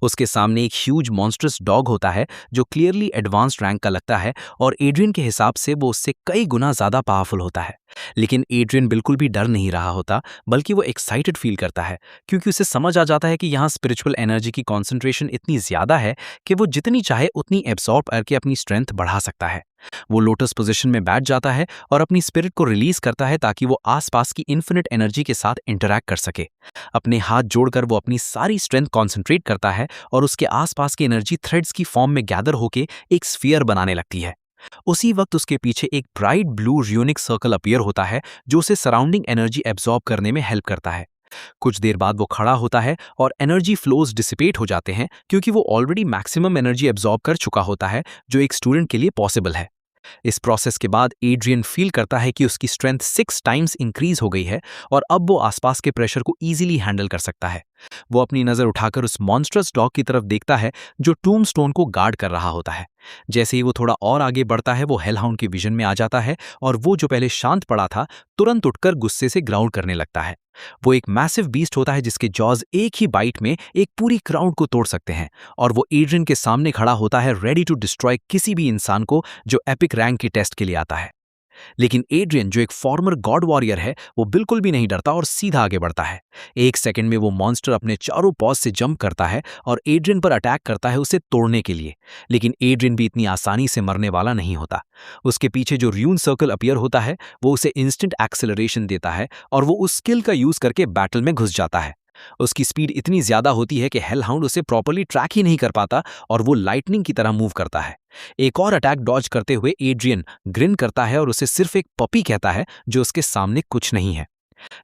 उसके सामने एक ह्यूज मॉन्स्ट्रस डॉग होता है जो क्लियरली एडवांस्ड रैंक का लगता है और एड्रियन के हिसाब से वो उससे कई गुना ज्यादा पावरफुल होता है। लेकिन एड्रियन बिल्कुल भी डर नहीं रहा होता बल्कि वो एक्साइटेड फील करता है क्योंकि उसे समझ आ जाता है कि यहाँ स्पिरिचुअल एनर्जी की कॉन्सेंट्रेशन इतनी ज्यादा है कि वो जितनी चाहे उतनी एब्सॉर्ब करके अपनी स्ट्रेंथ बढ़ा सकता है। वो लोटस पोजीशन में बैठ जाता है और अपनी स्पिरिट को रिलीज करता है ताकि वो आसपास की इन्फिनिट एनर्जी के साथ इंटरैक्ट कर सके। अपने हाथ जोड़कर वो अपनी सारी स्ट्रेंथ कॉन्सेंट्रेट करता है और उसके आसपास की एनर्जी थ्रेड्स की फॉर्म में गैदर होके एक स्फीयर बनाने लगती है। उसी वक्त उसके पीछे एक ब्राइट ब्लू रियोनिक सर्कल अपीयर होता है जो उसे सराउंडिंग एनर्जी एब्जॉर्ब करने में हेल्प करता है। कुछ देर बाद वो खड़ा होता है और एनर्जी फ्लोज डिसिपेट हो जाते हैं क्योंकि वो ऑलरेडी मैक्सिमम एनर्जी एब्जॉर्ब कर चुका होता है जो एक स्टूडेंट के लिए पॉसिबल है। इस प्रोसेस के बाद एड्रियन फील करता है कि उसकी स्ट्रेंथ 6 टाइम्स इंक्रीज हो गई है और अब वो आसपास के प्रेशर को इजीली हैंडल कर सकता है। वो अपनी नजर उठाकर उस मॉन्स्ट्रस डॉग की तरफ देखता है जो टूमस्टोन को गार्ड कर रहा होता है। जैसे ही वो थोड़ा और आगे बढ़ता है वो हेलहाउंड की विजन में आ जाता है और वो जो पहले शांत पड़ा था तुरंत उठकर गुस्से से ग्राउंड करने लगता है। वो एक मैसिव बीस्ट होता है जिसके जॉज एक ही बाइट में एक पूरी क्राउड को तोड़ सकते हैं और वो एड्रियन के सामने खड़ा होता है रेडी टू डिस्ट्रॉय किसी भी इंसान को जो एपिक रैंक के टेस्ट के लिए आता है। लेकिन एड्रियन, जो एक फॉर्मर गॉड वॉरियर है, वो बिल्कुल भी नहीं डरता और सीधा आगे बढ़ता है। 1 सेकंड में वो मॉन्स्टर अपने चारों पॉज से जंप करता है और एड्रियन पर अटैक करता है उसे तोड़ने के लिए। लेकिन एड्रियन भी इतनी आसानी से मरने वाला नहीं होता। उसके पीछे जो र्यून सर्कल अपीयर होता है वो उसे इंस्टेंट एक्सेलरेशन देता है और वो उस स्किल का यूज करके बैटल में घुस जाता है। उसकी स्पीड इतनी ज्यादा होती है कि हेलहाउंड उसे प्रॉपर्ली ट्रैक ही नहीं कर पाता और वो लाइटनिंग की तरह मूव करता है। एक और अटैक डॉज करते हुए एड्रियन ग्रिन करता है और उसे सिर्फ एक पपी कहता है जो उसके सामने कुछ नहीं है।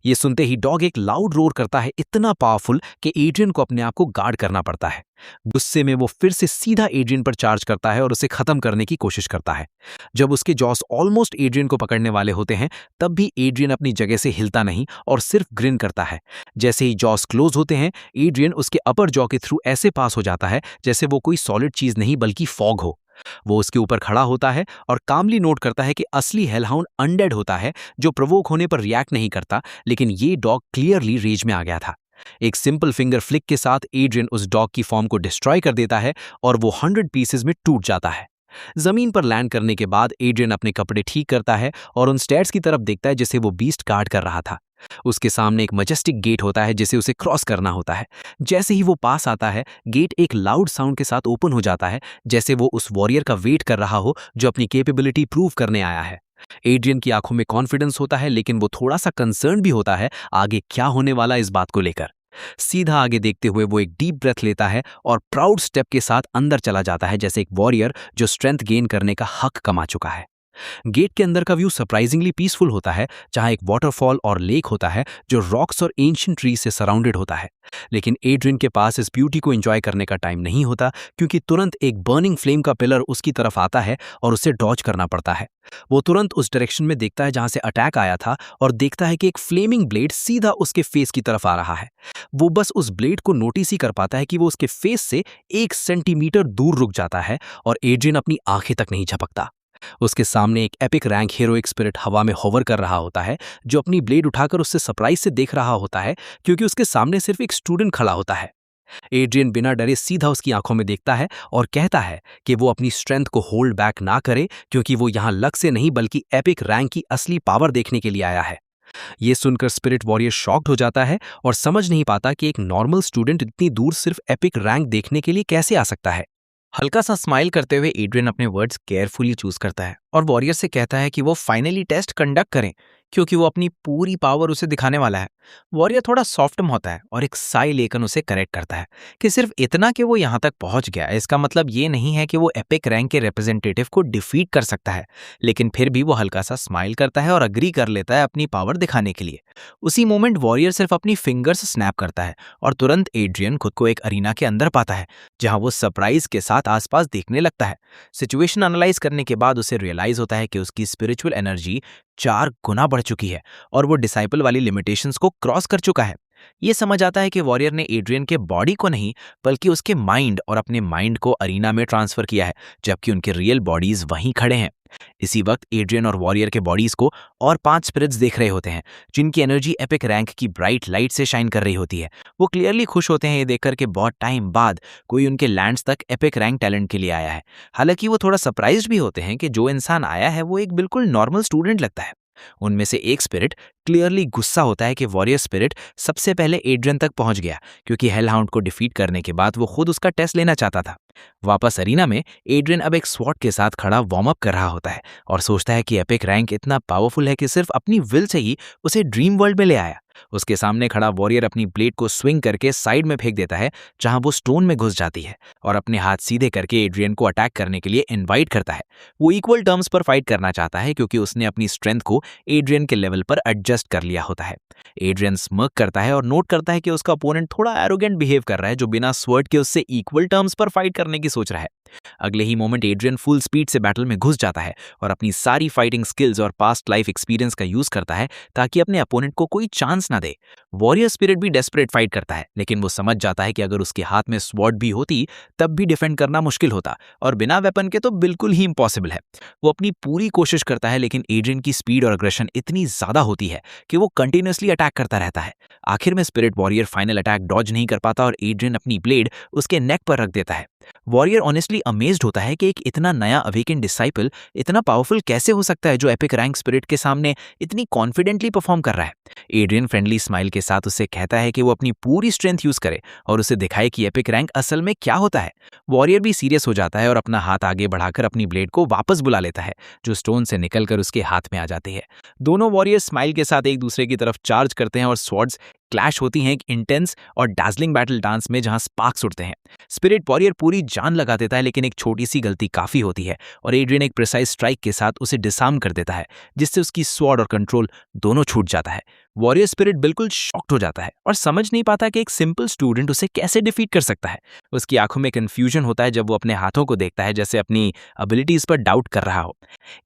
ये सुनते ही डॉग एक लाउड रोर करता है, इतना पावरफुल कि एड्रियन को अपने आप को गार्ड करना पड़ता है। गुस्से में वो फिर से सीधा एड्रियन पर चार्ज करता है और उसे खत्म करने की कोशिश करता है। जब उसके जॉस ऑलमोस्ट एड्रियन को पकड़ने वाले होते हैं, तब भी एड्रियन अपनी जगह से हिलता नहीं और सिर्फ ग्रिन करता है। जैसे ही जॉस क्लोज होते हैं, एड्रियन उसके अपर जॉ के थ्रू ऐसे पास हो जाता है जैसे वो कोई सॉलिड चीज नहीं बल्कि फॉग हो। वो उसके ऊपर खड़ा होता है और कामली नोट करता है कि असली हेलहाउंड अनडेड होता है, जो प्रोवोक होने पर रिएक्ट नहीं करता, लेकिन ये डॉग क्लियरली रेज में आ गया था। एक सिंपल फिंगर फ्लिक के साथ एड्रियन उस डॉग की फॉर्म को डिस्ट्रॉय कर देता है और वो 100 पीसेस में टूट जाता है। जमीन पर लैंड करने के बाद एड्रियन अपने कपड़े ठीक करता है और उन स्टेयर्स की तरफ देखता है जिसे वो बीस्ट गार्ड कर रहा था। उसके सामने एक मजेस्टिक गेट होता है जिसे उसे क्रॉस करना होता है। जैसे ही वो पास आता है, गेट एक लाउड साउंड के साथ ओपन हो जाता है, जैसे वो उस वॉरियर का वेट कर रहा हो जो अपनी कैपेबिलिटी प्रूव करने आया है। एड्रियन की आंखों में कॉन्फिडेंस होता है, लेकिन वो थोड़ा सा कंसर्न भी होता है आगे क्या होने वाला इस बात को लेकर। सीधा आगे देखते हुए वो एक डीप ब्रेथ लेता है और प्राउड स्टेप के साथ अंदर चला जाता है, जैसे एक वॉरियर जो स्ट्रेंथ गेन करने का हक कमा चुका है। गेट के अंदर का व्यू सरप्राइजिंगली पीसफुल होता है, जहां एक वाटरफॉल और लेक होता है जो रॉक्स और एंशिएंट ट्री से सराउंडेड होता है। लेकिन एड्रियन के पास इस ब्यूटी को एंजॉय करने का टाइम नहीं होता, क्योंकि तुरंत एक बर्निंग फ्लेम का पिलर उसकी तरफ आता है और उसे डॉज करना पड़ता है। वो तुरंत उस डायरेक्शन में देखता है जहां से अटैक आया था और देखता है कि एक फ्लेमिंग ब्लेड सीधा उसके फेस की तरफ आ रहा है। वो बस उस ब्लेड को नोटिस ही कर पाता है कि वो उसके फेस से 1 सेंटीमीटर दूर रुक जाता है और एड्रियन अपनी आंखें तक नहीं झपकता। उसके सामने एक एपिक रैंक हीरोइक स्पिरिट हवा में होवर कर रहा होता है, जो अपनी ब्लेड उठाकर उससे सरप्राइज से देख रहा होता है, क्योंकि उसके सामने सिर्फ एक स्टूडेंट खड़ा होता है। एड्रियन बिना डरे सीधा उसकी आंखों में देखता है और कहता है कि वो अपनी स्ट्रेंथ को होल्ड बैक ना करे, क्योंकि वो यहाँ लक से नहीं बल्कि एपिक रैंक की असली पावर देखने के लिए आया है। ये सुनकर स्पिरिट वॉरियर शॉक्ड हो जाता है और समझ नहीं पाता कि एक नॉर्मल स्टूडेंट इतनी दूर सिर्फ एपिक रैंक देखने के लिए कैसे आ सकता है। हल्का सा स्माइल करते हुए एड्रियन अपने वर्ड्स केयरफुली चूज करता है और वॉरियर से कहता है कि वो फाइनली टेस्ट कंडक्ट करें, क्योंकि वो अपनी पूरी पावर उसे दिखाने वाला है। वॉरियर थोड़ा सॉफ्टम होता है और एक साई लेकर उसे करेक्ट करता है कि सिर्फ इतना कि वो यहाँ तक पहुंच गया, इसका मतलब ये नहीं है कि वो एपिक रैंक के रिप्रेजेंटेटिव को डिफीट कर सकता है। लेकिन फिर भी वो हल्का सा स्माइल करता है और अग्री कर लेता है अपनी पावर दिखाने के लिए। उसी मोमेंट वॉरियर सिर्फ अपनी फिंगर्स स्नैप करता है और तुरंत एड्रियन खुद को एक अरीना के अंदर पाता है, जहां वो सरप्राइज के साथ आसपास देखने लगता है। सिचुएशन एनालाइज करने के बाद उसे रियलाइज होता है कि उसकी स्पिरिचुअल एनर्जी 4 गुना बढ़ चुकी है और वो डिसाइपल वाली लिमिटेशंस को क्रॉस कर चुका है। ये समझ आता है कि वॉरियर ने एड्रियन के बॉडी को नहीं बल्कि उसके माइंड और अपने माइंड को अरीना में ट्रांसफर किया है, जबकि उनके रियल बॉडीज वहीं खड़े हैं। इसी वक्त एड्रियन और वॉरियर के बॉडीज को और 5 स्पिरिट्स देख रहे होते हैं, जिनकी एनर्जी एपिक रैंक की ब्राइट लाइट से शाइन कर रही होती है। वो क्लियरली खुश होते हैं ये देखकर कि बहुत टाइम बाद कोई उनके लैंड्स तक एपिक रैंक टैलेंट के लिए आया है। हालांकि वो थोड़ा सरप्राइज्ड भी होते हैं कि जो इंसान आया है वो एक बिल्कुल नॉर्मल स्टूडेंट लगता है। उनमें से एक स्पिरिट क्लियरली गुस्सा होता है कि वॉरियर स्पिरिट सबसे पहले एड्रियन तक पहुंच गया, क्योंकि हेलहाउंड को डिफीट करने के बाद वो खुद उसका टेस्ट लेना चाहता था। वापस अरीना में एड्रियन अब एक स्वॉर्ड के साथ खड़ा वार्म अप कर रहा होता है और सोचता है कि एपिक रैंक इतना पावरफुल है कि सिर्फ अपनी विल से ही उसे ड्रीम वर्ल्ड में ले आया। उसके सामने खड़ा वॉरियर अपनी ब्लेड को स्विंग करके साइड में फेंक देता है, जहां वो स्टोन में घुस जाती है, और अपने हाथ सीधे करके एड्रियन को अटैक करने के लिए इनवाइट करता है। वो इक्वल टर्म्स पर फाइट करना चाहता है, क्योंकि उसने अपनी स्ट्रेंथ को एड्रियन के लेवल पर एडजस्ट कर लिया होता है। एड्रियन स्मर्क करता है और नोट करता है कि उसका अपोनेंट थोड़ा एरोगेंट बिहेव कर रहा है, जो बिना स्वर्ड के उससे इक्वल टर्म्स पर फाइट करने की सोच रहा है। अगले ही मोमेंट एड्रियन फुल स्पीड से बैटल में घुस जाता है और अपनी सारी फाइटिंग स्किल्स और पास्ट लाइफ एक्सपीरियंस का यूज करता है ताकि अपने अपोनेंट को कोई चांस ना दे। वॉरियर स्पिरिट भी डेस्परेट फाइट करता है, लेकिन वो समझ जाता है कि अगर उसके हाथ में स्वॉर्ड भी होती तब भी डिफेंड करना मुश्किल होता, और बिना वेपन के तो बिल्कुल ही इम्पॉसिबल है। वो अपनी पूरी कोशिश करता है, लेकिन एड्रियन की स्पीड और अग्रेशन इतनी ज्यादा होती है कि वो कंटिन्यूअसली अटैक करता रहता है। आखिर में spirit warrior final attack dodge नहीं कर पाता और एड्रियन अपनी ब्लेड उसके नेक पर रख देता है। वॉरियर ऑनेस्टली अमेज्ड होता है कि एक इतना नया अवेकेंड डिसाइपल इतना पावरफुल कैसे हो सकता है जो एपिक रैंक स्पिरिट के सामने इतनी कॉन्फिडेंटली परफॉर्म कर रहा है। एड्रियन फ्रेंडली स्माइल के साथ उसे कहता है कि वो अपनी पूरी स्ट्रेंथ यूज करे और उसे दिखाए कि एपिक रैंक असल में क्या होता है। वॉरियर भी सीरियस हो जाता है और अपना हाथ आगे बढ़ाकर अपनी ब्लेड को वापस बुला लेता है जो स्टोन से निकलकर उसके हाथ में आ जाती है। दोनों वॉरियर स्माइल के साथ एक दूसरे की तरफ चार्ज करते हैं और स्वॉर्ड्स क्लैश होती हैं एक इंटेंस और डार्जलिंग बैटल डांस में जहां स्पार्क्स उड़ते हैं। स्पिरिट वॉरियर पूरी जान लगा देता है लेकिन एक छोटी सी गलती काफी होती है और एड्रियन एक प्रिसाइज स्ट्राइक के साथ उसे डिसार्म कर देता है जिससे उसकी स्वॉर्ड और कंट्रोल दोनों छूट जाता है। वॉरियर स्पिरिट बिल्कुल शॉक्ड हो जाता है और समझ नहीं पाता कि एक सिंपल स्टूडेंट उसे कैसे डिफीट कर सकता है। उसकी आंखों में कंफ्यूजन होता है जब वो अपने हाथों को देखता है जैसे अपनी एबिलिटीज पर डाउट कर रहा हो।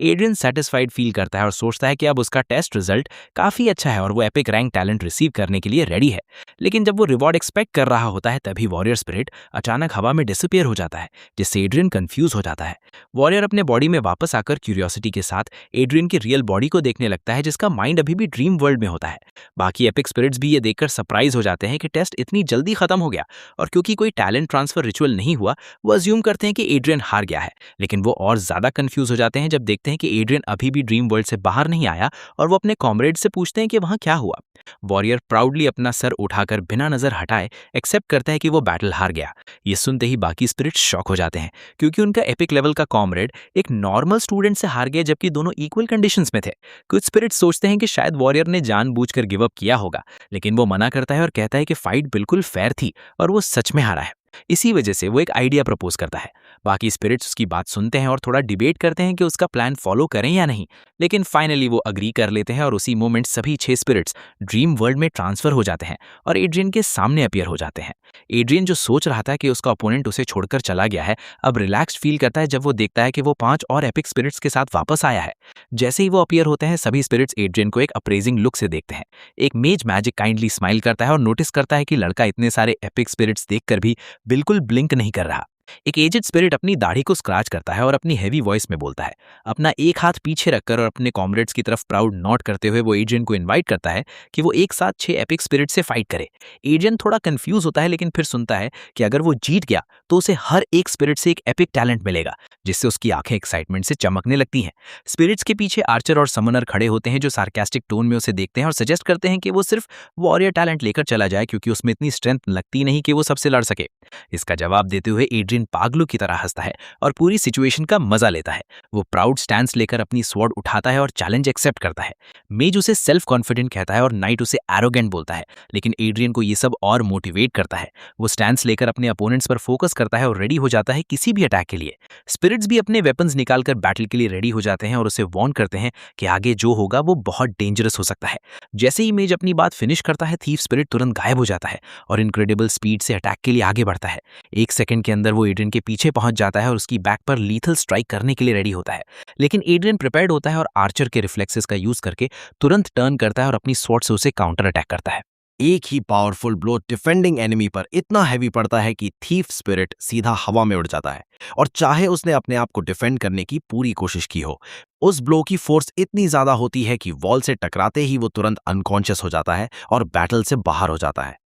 एड्रियन सेटिस्फाइड फील करता है और सोचता है कि अब उसका टेस्ट रिजल्ट काफी अच्छा है और वो एपिक रैंक टैलेंट रिसीव करने के लिए रेडी है। लेकिन जब वो रिवॉर्ड एक्सपेक्ट कर रहा होता है तभी वॉरियर स्पिरिट अचानक हवा में डिसअपीयर हो जाता है जिससे एड्रियन कंफ्यूज हो जाता है। वॉरियर अपने बॉडी में वापस आकर क्यूरियोसिटी के साथ एड्रियन की रियल बॉडी को देखने लगता है जिसका माइंड अभी भी ड्रीम वर्ल्ड में होता है। बाकी एपिक स्पिरिट्स भी ये देखकर सरप्राइज हो जाते हैं कि टेस्ट इतनी जल्दी खत्म हो गया और क्योंकि कोई टैलेंट ट्रांसफर रिचुअल नहीं हुआ वो अज्यूम करते हैं कि एड्रियन हार गया है। लेकिन वो और ज्यादा कंफ्यूज हो जाते हैं जब देखते हैं कि एड्रियन अभी भी ड्रीम वर्ल्ड से बाहर नहीं आया और वो अपने कॉमरेड से पूछते हैं कि वहां क्या हुआ। वॉरियर प्राउडली अपना सर उठाकर बिना नजर हटाए एक्सेप्ट करता है कि वो बैटल हार गया। ये सुनते ही बाकी स्पिरिट्स शॉक हो जाते हैं क्योंकि उनका एपिक लेवल का कॉमरेड एक नॉर्मल स्टूडेंट से हार गया जबकि दोनों इक्वल कंडीशंस में थे। कुछ स्पिरिट्स सोचते हैं कि शायद वॉरियर ने जानबूझकर गिव अप किया होगा लेकिन वो मना करता है और कहता है कि फाइट बिल्कुल फेयर थी और वो सच में हारा है। इसी वजह से वो एक आइडिया प्रपोज करता है। बाकी स्पिरिट्स उसकी बात सुनते हैं और थोड़ा डिबेट करते हैं कि उसका प्लान फॉलो करें या नहीं, लेकिन फाइनली वो अग्री कर लेते हैं और उसी मोमेंट सभी 6 स्पिरिट्स ड्रीम वर्ल्ड में ट्रांसफर हो जाते हैं और एड्रियन के सामने अपीयर हो जाते हैं। एड्रियन जो सोच रहा था कि उसका ओपोनेंट उसे छोड़कर चला गया है अब रिलैक्स्ड फील करता है जब वो देखता है कि वो 5 और एपिक स्पिरिट्स के साथ वापस आया है। जैसे ही वो अपीयर होते हैं सभी स्पिरिट्स एड्रियन को एक अप्रेजिंग लुक से देखते हैं। एक मेज मैजिक काइंडली स्माइल करता है और नोटिस करता है कि लड़का इतने सारे एपिक स्पिरिट्स देखकर भी बिल्कुल ब्लिंक नहीं कर रहा। एक एजेड स्पिरिट अपनी दाढ़ी को स्क्रैच करता है और अपनी हेवी वॉइस में बोलता है। अपना एक हाथ पीछे रखकर और अपने कॉमरेड्स की तरफ प्राउड नॉट करते हुए वो एड्रियन को इनवाइट करता है कि वो एक साथ 6 एपिक स्पिरिट से फाइट करे। एड्रियन थोड़ा कंफ्यूज होता है लेकिन फिर सुनता है कि अगर वो जीत गया तो उसे हर एक स्पिरिट से एक एपिक टैलेंट मिलेगा जिससे उसकी आंखें एक्साइटमेंट से चमकने लगती हैं। स्पिरिट्स के पीछे आर्चर और समनर खड़े होते हैं जो सार्कास्टिक टोन में उसे देखते हैं और सजेस्ट करते हैं कि वो सिर्फ वॉरियर टैलेंट लेकर चला जाए क्योंकि उसमें इतनी स्ट्रेंथ लगती नहीं कि वो सबसे लड़ सके। इसका जवाब देते हुए एड्रियन पागलों की तरह हंसता है और पूरी सिचुएशन का मजा लेता है। वो प्राउड स्टैंस लेकर अपनी स्वॉर्ड उठाता है और चैलेंज एक्सेप्ट करता है। मेज उसे सेल्फ कॉन्फिडेंट कहता है और नाइट उसे एरोगेंट बोलता है, लेकिन एड्रियन को ये सब और मोटिवेट करता है। वो स्टैंस लेकर अपने अपोनेंट्स पर फोकस करता है और रेडी हो जाता है किसी भी अटैक के लिए। स्पिरिट्स भी अपने वेपन्स निकालकर बैटल के लिए रेडी हो जाते हैं और उसे वार्न करते हैं कि आगे जो होगा वो बहुत डेंजरस हो सकता है। जैसे ही मेज अपनी बात फिनिश करता है थीफ स्पिरिट तुरंत गायब हो जाता है और इनक्रेडिबल स्पीड से अटैक के लिए आगे बढ़ता है। 1 सेकंड के अंदर वो एड्रियन के पीछे पहुंच जाता है और उसकी बैक पर लीथल स्ट्राइक करने के लिए रेडी होता है, लेकिन एड्रियन प्रिपेयर्ड होता है और आर्चर के रिफ्लेक्सेस का यूज करके तुरंत टर्न करता है और अपनी स्वॉर्ड से उसे काउंटर अटैक करता है। एक ही पावरफुल ब्लो डिफेंडिंग एनिमी पर इतना हैवी पड़ता है कि थीफ स्पिरिट सीधा हवा में उड़ जाता है और चाहे उसने अपने आप को डिफेंड करने की पूरी कोशिश की हो, उस ब्लो की फोर्स इतनी ज्यादा होती है कि वॉल से टकराते ही वो तुरंत अनकॉन्शियस हो जाता है और बैटल से बाहर हो जाता है।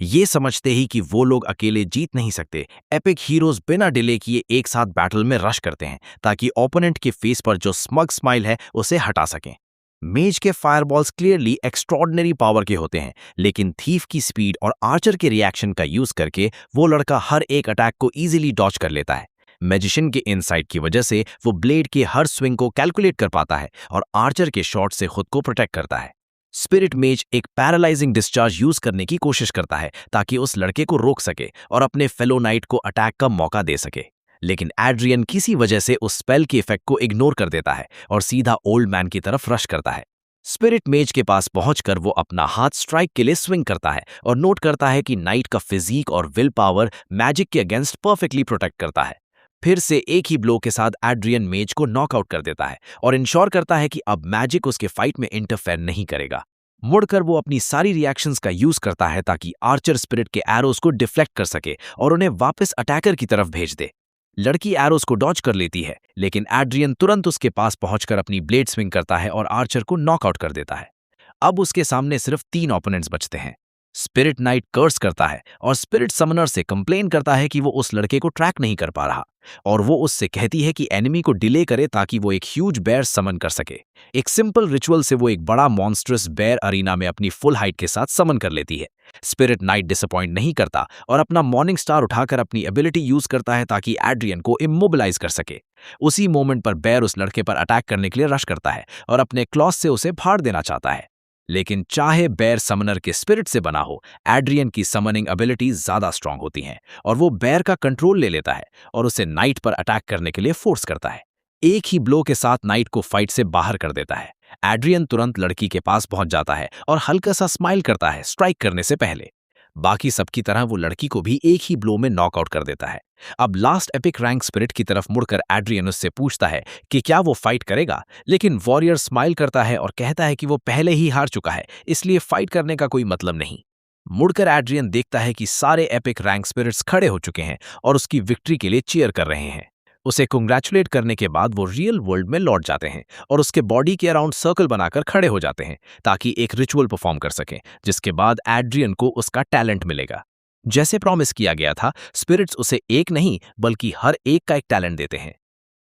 ये समझते ही कि वो लोग अकेले जीत नहीं सकते, एपिक हीरोज बिना डिले किए एक साथ बैटल में रश करते हैं ताकि ओपोनेंट के फेस पर जो स्मग स्माइल है उसे हटा सकें। मेज के फायरबॉल्स क्लियरली एक्स्ट्रॉर्डिनरी पावर के होते हैं, लेकिन थीफ की स्पीड और आर्चर के रिएक्शन का यूज करके वो लड़का हर एक अटैक को इजीली डॉज कर लेता है। मैजिशियन के इनसाइट की वजह से वो ब्लेड के हर स्विंग को कैलकुलेट कर पाता है और आर्चर के शॉट से खुद को प्रोटेक्ट करता है। स्पिरिट मेज एक पैरालाइजिंग डिस्चार्ज यूज करने की कोशिश करता है ताकि उस लड़के को रोक सके और अपने फेलो नाइट को अटैक का मौका दे सके, लेकिन एड्रियन किसी वजह से उस स्पेल के इफेक्ट को इग्नोर कर देता है और सीधा ओल्ड मैन की तरफ रश करता है। स्पिरिट मेज के पास पहुंचकर वो अपना हाथ स्ट्राइक के लिए स्विंग करता है और नोट करता है कि नाइट का फिजिक और विल पावर मैजिक के अगेंस्ट परफेक्टली प्रोटेक्ट करता है। फिर से एक ही ब्लो के साथ एड्रियन मेज को नॉकआउट कर देता है और इंश्योर करता है कि अब मैजिक उसके फाइट में इंटरफेयर नहीं करेगा। मुड़कर वो अपनी सारी रिएक्शंस का यूज करता है ताकि आर्चर स्पिरिट के एरोज को डिफ्लेक्ट कर सके और उन्हें वापस अटैकर की तरफ भेज दे। लड़की एरोज को डॉज कर लेती है, लेकिन एड्रियन तुरंत उसके पास पहुंचकर अपनी ब्लेड स्विंग करता है और आर्चर को नॉकआउट कर देता है। अब उसके सामने सिर्फ 3 ओपोनेंट्स बचते हैं। स्पिरिट नाइट कर्स करता है और स्पिरिट समनर से कंप्लेन करता है कि वो उस लड़के को ट्रैक नहीं कर पा रहा, और वो उससे कहती है कि एनिमी को डिले करे ताकि वो एक ह्यूज बेयर समन कर सके। एक सिंपल रिचुअल से वो एक बड़ा मॉन्स्टरस बेयर अरीना में अपनी फुल हाइट के साथ समन कर लेती है। स्पिरिट नाइट डिसअपॉइंट नहीं करता और अपना मॉर्निंग स्टार उठाकर अपनी एबिलिटी यूज करता है ताकि एड्रियन को इमोबिलाइज कर सके। उसी मोमेंट पर बेयर उस लड़के पर अटैक करने के लिए रश करता है और अपने क्लॉस से उसे फाड़ देना चाहता है, लेकिन चाहे बेयर समनर के स्पिरिट से बना हो, एड्रियन की समनिंग एबिलिटी ज्यादा स्ट्रांग होती हैं और वो बेयर का कंट्रोल ले लेता है और उसे नाइट पर अटैक करने के लिए फोर्स करता है। एक ही ब्लो के साथ नाइट को फाइट से बाहर कर देता है। एड्रियन तुरंत लड़की के पास पहुंच जाता है और हल्का सा स्माइल करता है स्ट्राइक करने से पहले। बाकी सबकी तरह वो लड़की को भी एक ही ब्लो में नॉकआउट कर देता है। अब लास्ट एपिक रैंक स्पिरिट की तरफ मुड़कर एड्रियन उससे पूछता है कि क्या वो फाइट करेगा, लेकिन वॉरियर स्माइल करता है और कहता है कि वो पहले ही हार चुका है, इसलिए फाइट करने का कोई मतलब नहीं। मुड़कर एड्रियन देखता है कि सारे एपिक रैंक स्पिरिट्स खड़े हो चुके हैं और उसकी विक्ट्री के लिए चीयर कर रहे हैं। उसे कंग्रेचुलेट करने के बाद वो रियल वर्ल्ड में लौट जाते हैं और उसके बॉडी के अराउंड सर्कल बनाकर खड़े हो जाते हैं ताकि एक रिचुअल परफॉर्म कर सकें, जिसके बाद एड्रियन को उसका टैलेंट मिलेगा। जैसे प्रॉमिस किया गया था, स्पिरिट्स उसे एक नहीं बल्कि हर एक का एक टैलेंट देते हैं।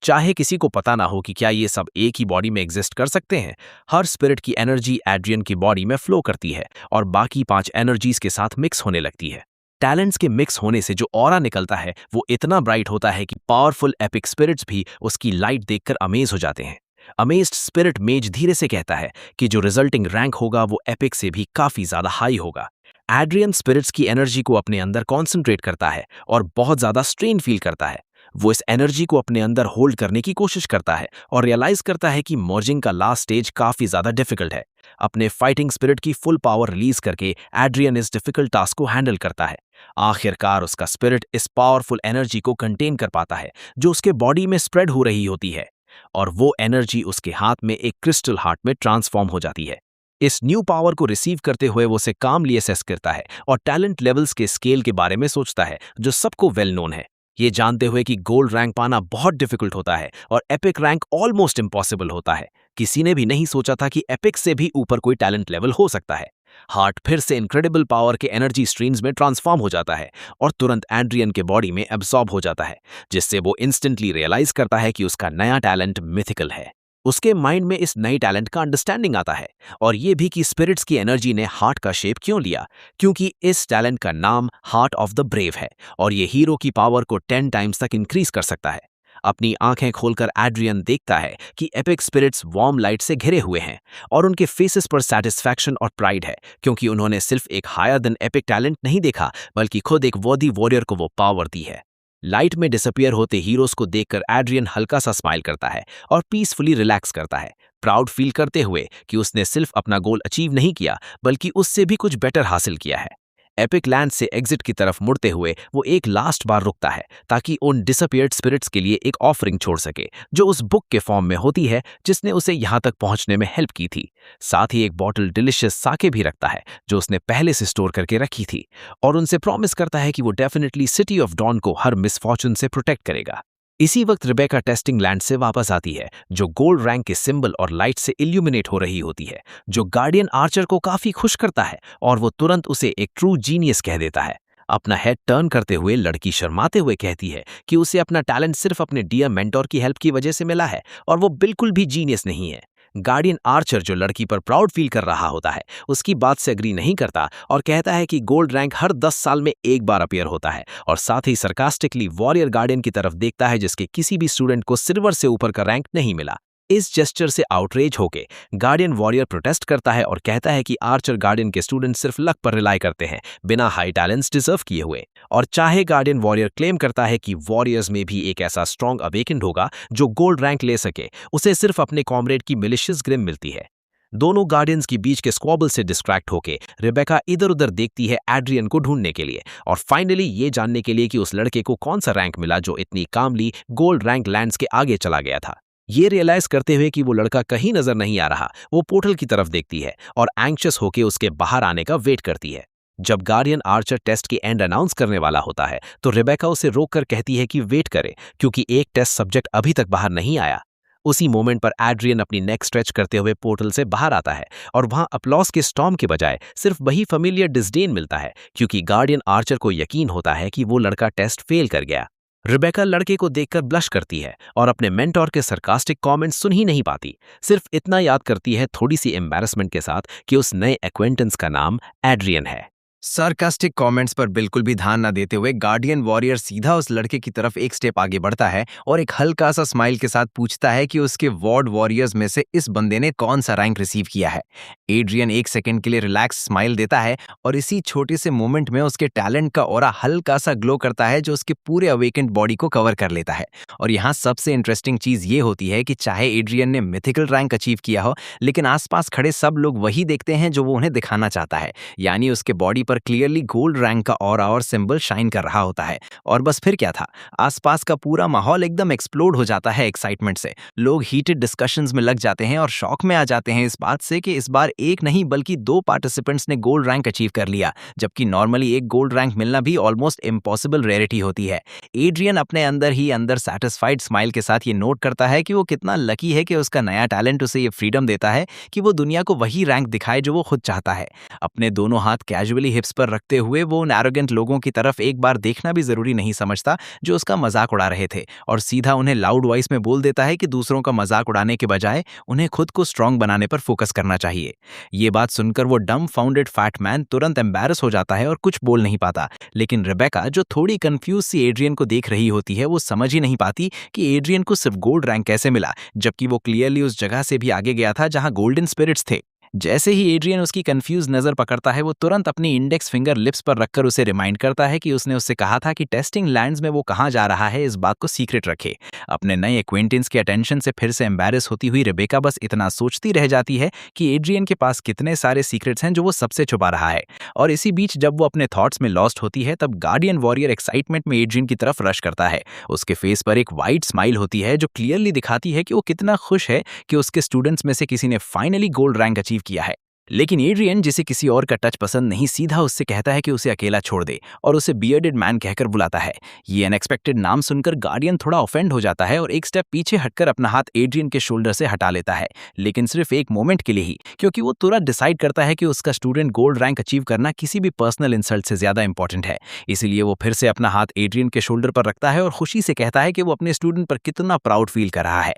चाहे किसी को पता ना हो कि क्या ये सब एक ही बॉडी में एग्जिस्ट कर सकते हैं, हर स्पिरिट की एनर्जी एड्रियन की बॉडी में फ्लो करती है और बाकी 5 एनर्जीज के साथ मिक्स होने लगती है। टैलेंट्स के मिक्स होने से जो ऑरा निकलता है वो इतना ब्राइट होता है कि पावरफुल एपिक स्पिरिट्स भी उसकी लाइट देखकर अमेज हो जाते हैं। अमेज्ड स्पिरिट मेज धीरे से कहता है कि जो रिजल्टिंग रैंक होगा वो एपिक से भी काफी ज्यादा हाई होगा। एड्रियन स्पिरिट्स की एनर्जी को अपने अंदर कॉन्सेंट्रेट करता है और बहुत ज्यादा स्ट्रेन फील करता है। वो इस एनर्जी को अपने अंदर होल्ड करने की कोशिश करता है और रियलाइज करता है कि मर्जिंग का लास्ट स्टेज काफी ज्यादा डिफिकल्ट है। अपने फाइटिंग स्पिरिट की फुल पावर रिलीज करके एड्रियन इस डिफिकल्ट टास्क को हैंडल करता है। आखिरकार उसका स्पिरिट इस पावरफुल एनर्जी को कंटेन कर पाता है जो उसके बॉडी में स्प्रेड हो रही होती है, और वो एनर्जी उसके हाथ में एक क्रिस्टल हार्ट में ट्रांसफॉर्म हो जाती है। इस न्यू पावर को रिसीव करते हुए वो उसे कामली असेस करता है और टैलेंट लेवल्स के स्केल के बारे में सोचता है जो सबको वेल नोन है, ये जानते हुए कि गोल्ड रैंक पाना बहुत डिफिकल्ट होता है और एपिक रैंक ऑलमोस्ट इम्पॉसिबल होता है। किसी ने भी नहीं सोचा था कि एपिक से भी ऊपर कोई टैलेंट लेवल हो सकता है। हार्ट फिर से इनक्रेडिबल पावर के एनर्जी स्ट्रीम्स में ट्रांसफॉर्म हो जाता है और तुरंत एड्रियन के बॉडी में एब्सॉर्ब हो जाता है, जिससे वो इंस्टेंटली रियलाइज करता है कि उसका नया टैलेंट मिथिकल है। उसके माइंड में इस नई टैलेंट का अंडरस्टैंडिंग आता है और ये भी कि स्पिरिट्स की एनर्जी ने हार्ट का शेप क्यों लिया, क्योंकि इस टैलेंट का नाम हार्ट ऑफ द ब्रेव है और ये हीरो की पावर को 10 टाइम्स तक इंक्रीज कर सकता है। अपनी आंखें खोलकर एड्रियन देखता है कि एपिक स्पिरिट्स वार्म लाइट से घिरे हुए हैं और उनके फेसेस पर सैटिस्फैक्शन और प्राइड है, क्योंकि उन्होंने सिर्फ एक हायर देन एपिक टैलेंट नहीं देखा बल्कि खुद एक वर्दी वॉरियर को वो पावर दी है। लाइट में डिसअपियर होते हीरोज को देखकर एड्रियन हल्का सा स्माइल करता है और पीसफुली रिलैक्स करता है, प्राउड फील करते हुए कि उसने सिर्फ अपना गोल अचीव नहीं किया बल्कि उससे भी कुछ बेटर हासिल किया है। एपिक लैंड से एग्जिट की तरफ मुड़ते हुए वो एक लास्ट बार रुकता है ताकि उन डिसअपियर्ड स्पिरिट्स के लिए एक ऑफरिंग छोड़ सके जो उस बुक के फॉर्म में होती है जिसने उसे यहाँ तक पहुंचने में हेल्प की थी। साथ ही एक बॉटल डिलिशियस साके भी रखता है जो उसने पहले से स्टोर करके रखी थी और उनसे प्रॉमिस करता है कि वो डेफिनेटली सिटी ऑफ डॉन को हर मिसफॉर्चून से प्रोटेक्ट करेगा। इसी वक्त रिबेका टेस्टिंग लैंड से वापस आती है जो गोल्ड रैंक के सिंबल और लाइट से इल्यूमिनेट हो रही होती है, जो गार्डियन आर्चर को काफी खुश करता है और वो तुरंत उसे एक ट्रू जीनियस कह देता है। अपना हेड टर्न करते हुए लड़की शर्माते हुए कहती है कि उसे अपना टैलेंट सिर्फ अपने डियर मेंटोर की हेल्प की वजह से मिला है और वो बिल्कुल भी जीनियस नहीं है। गार्डियन आर्चर जो लड़की पर प्राउड फील कर रहा होता है उसकी बात से एग्री नहीं करता और कहता है कि गोल्ड रैंक हर 10 साल में एक बार अपीयर होता है, और साथ ही सरकास्टिकली वॉरियर गार्डियन की तरफ देखता है जिसके किसी भी स्टूडेंट को सिल्वर से ऊपर का रैंक नहीं मिला। इस जेस्चर से आउटरेज होके गार्डियन वॉरियर प्रोटेस्ट करता है और कहता है कि आर्चर गार्डियन के स्टूडेंट सिर्फ लक पर रिलाई करते हैं बिना हाई टैलेंट्स डिजर्व किए हुए, और चाहे गार्डियन वॉरियर क्लेम करता है कि वॉरियर्स में भी एक ऐसा स्ट्रॉन्ग अवेकेंड होगा जो गोल्ड रैंक ले सके, उसे सिर्फ अपने कॉमरेड की मिलिशियस ग्रिम मिलती है। दोनों गार्डियंस के बीच के स्क्वॉबल से डिस्ट्रैक्ट होके रिबेका इधर उधर देखती है एड्रियन को ढूंढने के लिए और फाइनली ये जानने के लिए कि उस लड़के को कौन सा रैंक मिला जो इतनी कामली गोल्ड रैंक लैंड्स के आगे चला गया था। ये रियलाइज करते हुए कि वो लड़का कहीं नजर नहीं आ रहा, वो पोर्टल की तरफ देखती है और एंग्शियस होके उसके बाहर आने का वेट करती है। जब गार्डियन आर्चर टेस्ट की एंड अनाउंस करने वाला होता है तो रिबेका उसे रोककर कहती है कि वेट करे क्योंकि एक टेस्ट सब्जेक्ट अभी तक बाहर नहीं आया। उसी मोमेंट पर एड्रियन अपनी नेक स्ट्रेच करते हुए पोर्टल से बाहर आता है और वहां अपलॉस के स्टॉर्म के बजाय सिर्फ वही फेमिलियर डिसडेन मिलता है, क्योंकि गार्डियन आर्चर को यकीन होता है कि वो लड़का टेस्ट फेल कर गया। रिबेका लड़के को देखकर ब्लश करती है और अपने मेंटोर के सरकास्टिक कमेंट्स सुन ही नहीं पाती। सिर्फ इतना याद करती है थोड़ी सी एम्बैरेसमेंट के साथ कि उस नए एक्वेंटेंस का नाम एड्रियन है। सार्कास्टिक कमेंट्स पर बिल्कुल भी ध्यान न देते हुए गार्डियन वॉरियर सीधा उस लड़के की तरफ एक स्टेप आगे बढ़ता है और एक हल्का सा स्माइल के साथ पूछता है कि उसके वार्ड वॉरियर्स में से इस बंदे ने कौन सा रैंक रिसीव किया है। एड्रियन एक सेकंड के लिए रिलैक्स स्माइल देता है और इसी छोटे से मोमेंट में उसके टैलेंट का ऑरा हल्का सा ग्लो करता है जो उसके पूरे अवेकेंड बॉडी को कवर कर लेता है। और यहाँ सबसे इंटरेस्टिंग चीज ये होती है कि चाहे एड्रियन ने मिथिकल रैंक अचीव किया हो, लेकिन आसपास खड़े सब लोग वही देखते हैं जो वो उन्हें दिखाना चाहता है, यानी उसके बॉडी पर क्लियरली गोल्ड रैंक का ऑरा और सिंबल शाइन कर रहा होता है। और बस फिर क्या था, आसपास का पूरा माहौल एकदम एक्सप्लोड हो जाता है एक्साइटमेंट से। लोग हीटेड डिस्कशंस में लग जाते हैं और शॉक में आ जाते हैं इस बात से कि इस बार एक नहीं बल्कि 2 पार्टिसिपेंट्स ने गोल्ड रैंक अचीव कर लिया, जबकि नॉर्मली एक गोल्ड रैंक मिलना भी ऑलमोस्ट इम्पॉसिबल रेयरिटी होती है। एड्रियन अपने अंदर ही अंदर सैटिस्फाइड स्माइल के साथ ये नोट करता है कि वो कितना लकी है कि उसका नया टैलेंट उसे ये फ्रीडम देता है कि वो दुनिया को वही रैंक दिखाए जो वो खुद चाहता है। अपने दोनों हाथ कैजुअली हिप्स पर रखते हुए वो उन एरोगेंट लोगों की तरफ एक बार देखना भी जरूरी नहीं समझता जो उसका मजाक उड़ा रहे थे, और सीधा उन्हें लाउड वॉइस में बोल देता है कि दूसरों का मजाक उड़ाने के बजाय उन्हें खुद को स्ट्रांग बनाने पर फोकस करना चाहिए। ये बात सुनकर वो डम फाउंडेड फैट मैन तुरंत एम्बैरस हो जाता है और कुछ बोल नहीं पाता, लेकिन रिबेका जो थोड़ी कंफ्यूज सी एड्रियन को देख रही होती है, वो समझ ही नहीं पाती कि एड्रियन को सिर्फ गोल्ड रैंक कैसे मिला, जबकि वो क्लियरली उस जगह से भी आगे गया था जहां गोल्डन स्पिरिट्स थे। जैसे ही एड्रियन उसकी कंफ्यूज नजर पकड़ता है, वो तुरंत अपनी इंडेक्स फिंगर लिप्स पर रखकर उसे रिमाइंड करता है कि उसने उससे कहा था कि टेस्टिंग लैंड्स में वो कहाँ जा रहा है इस बात को सीक्रेट रखे। अपने नए एक्वेंटेंस के अटेंशन से फिर से एम्बैरेस होती हुई रिबेका बस इतना सोचती रह जाती है कि एड्रियन के पास कितने सारे सीक्रेट्स हैं जो वो सबसे छुपा रहा है। और इसी बीच जब वो अपने थॉट्स में लॉस्ट होती है, तब गार्डियन वॉरियर एक्साइटमेंट में एड्रियन की तरफ रश करता है। उसके फेस पर एक वाइड स्माइल होती है जो क्लियरली दिखाती है कि वो कितना खुश है कि उसके स्टूडेंट्स में से किसी ने फाइनली गोल्ड रैंक अचीव किया है। लेकिन एड्रियन, जिसे किसी और का टच पसंद नहीं, सीधा उससे कहता है कि उसे अकेला छोड़ दे और उसे बियर्डेड मैन कहकर बुलाता है। ये अनएक्सपेक्टेड नाम सुनकर गार्डियन थोड़ा ऑफेंड हो जाता है और एक स्टेप पीछे हटकर अपना हाथ एड्रियन के शोल्डर से हटा लेता है, लेकिन सिर्फ एक मोमेंट के लिए ही, क्योंकि वो तुरंत डिसाइड करता है कि उसका स्टूडेंट गोल्ड रैंक अचीव करना किसी भी पर्सनल इंसल्ट से ज्यादा इंपॉर्टेंट है। इसीलिए वो फिर से अपना हाथ एड्रियन के शोल्डर पर रखता है और खुशी से कहता है कि वो अपने स्टूडेंट पर कितना प्राउड फील कर रहा है।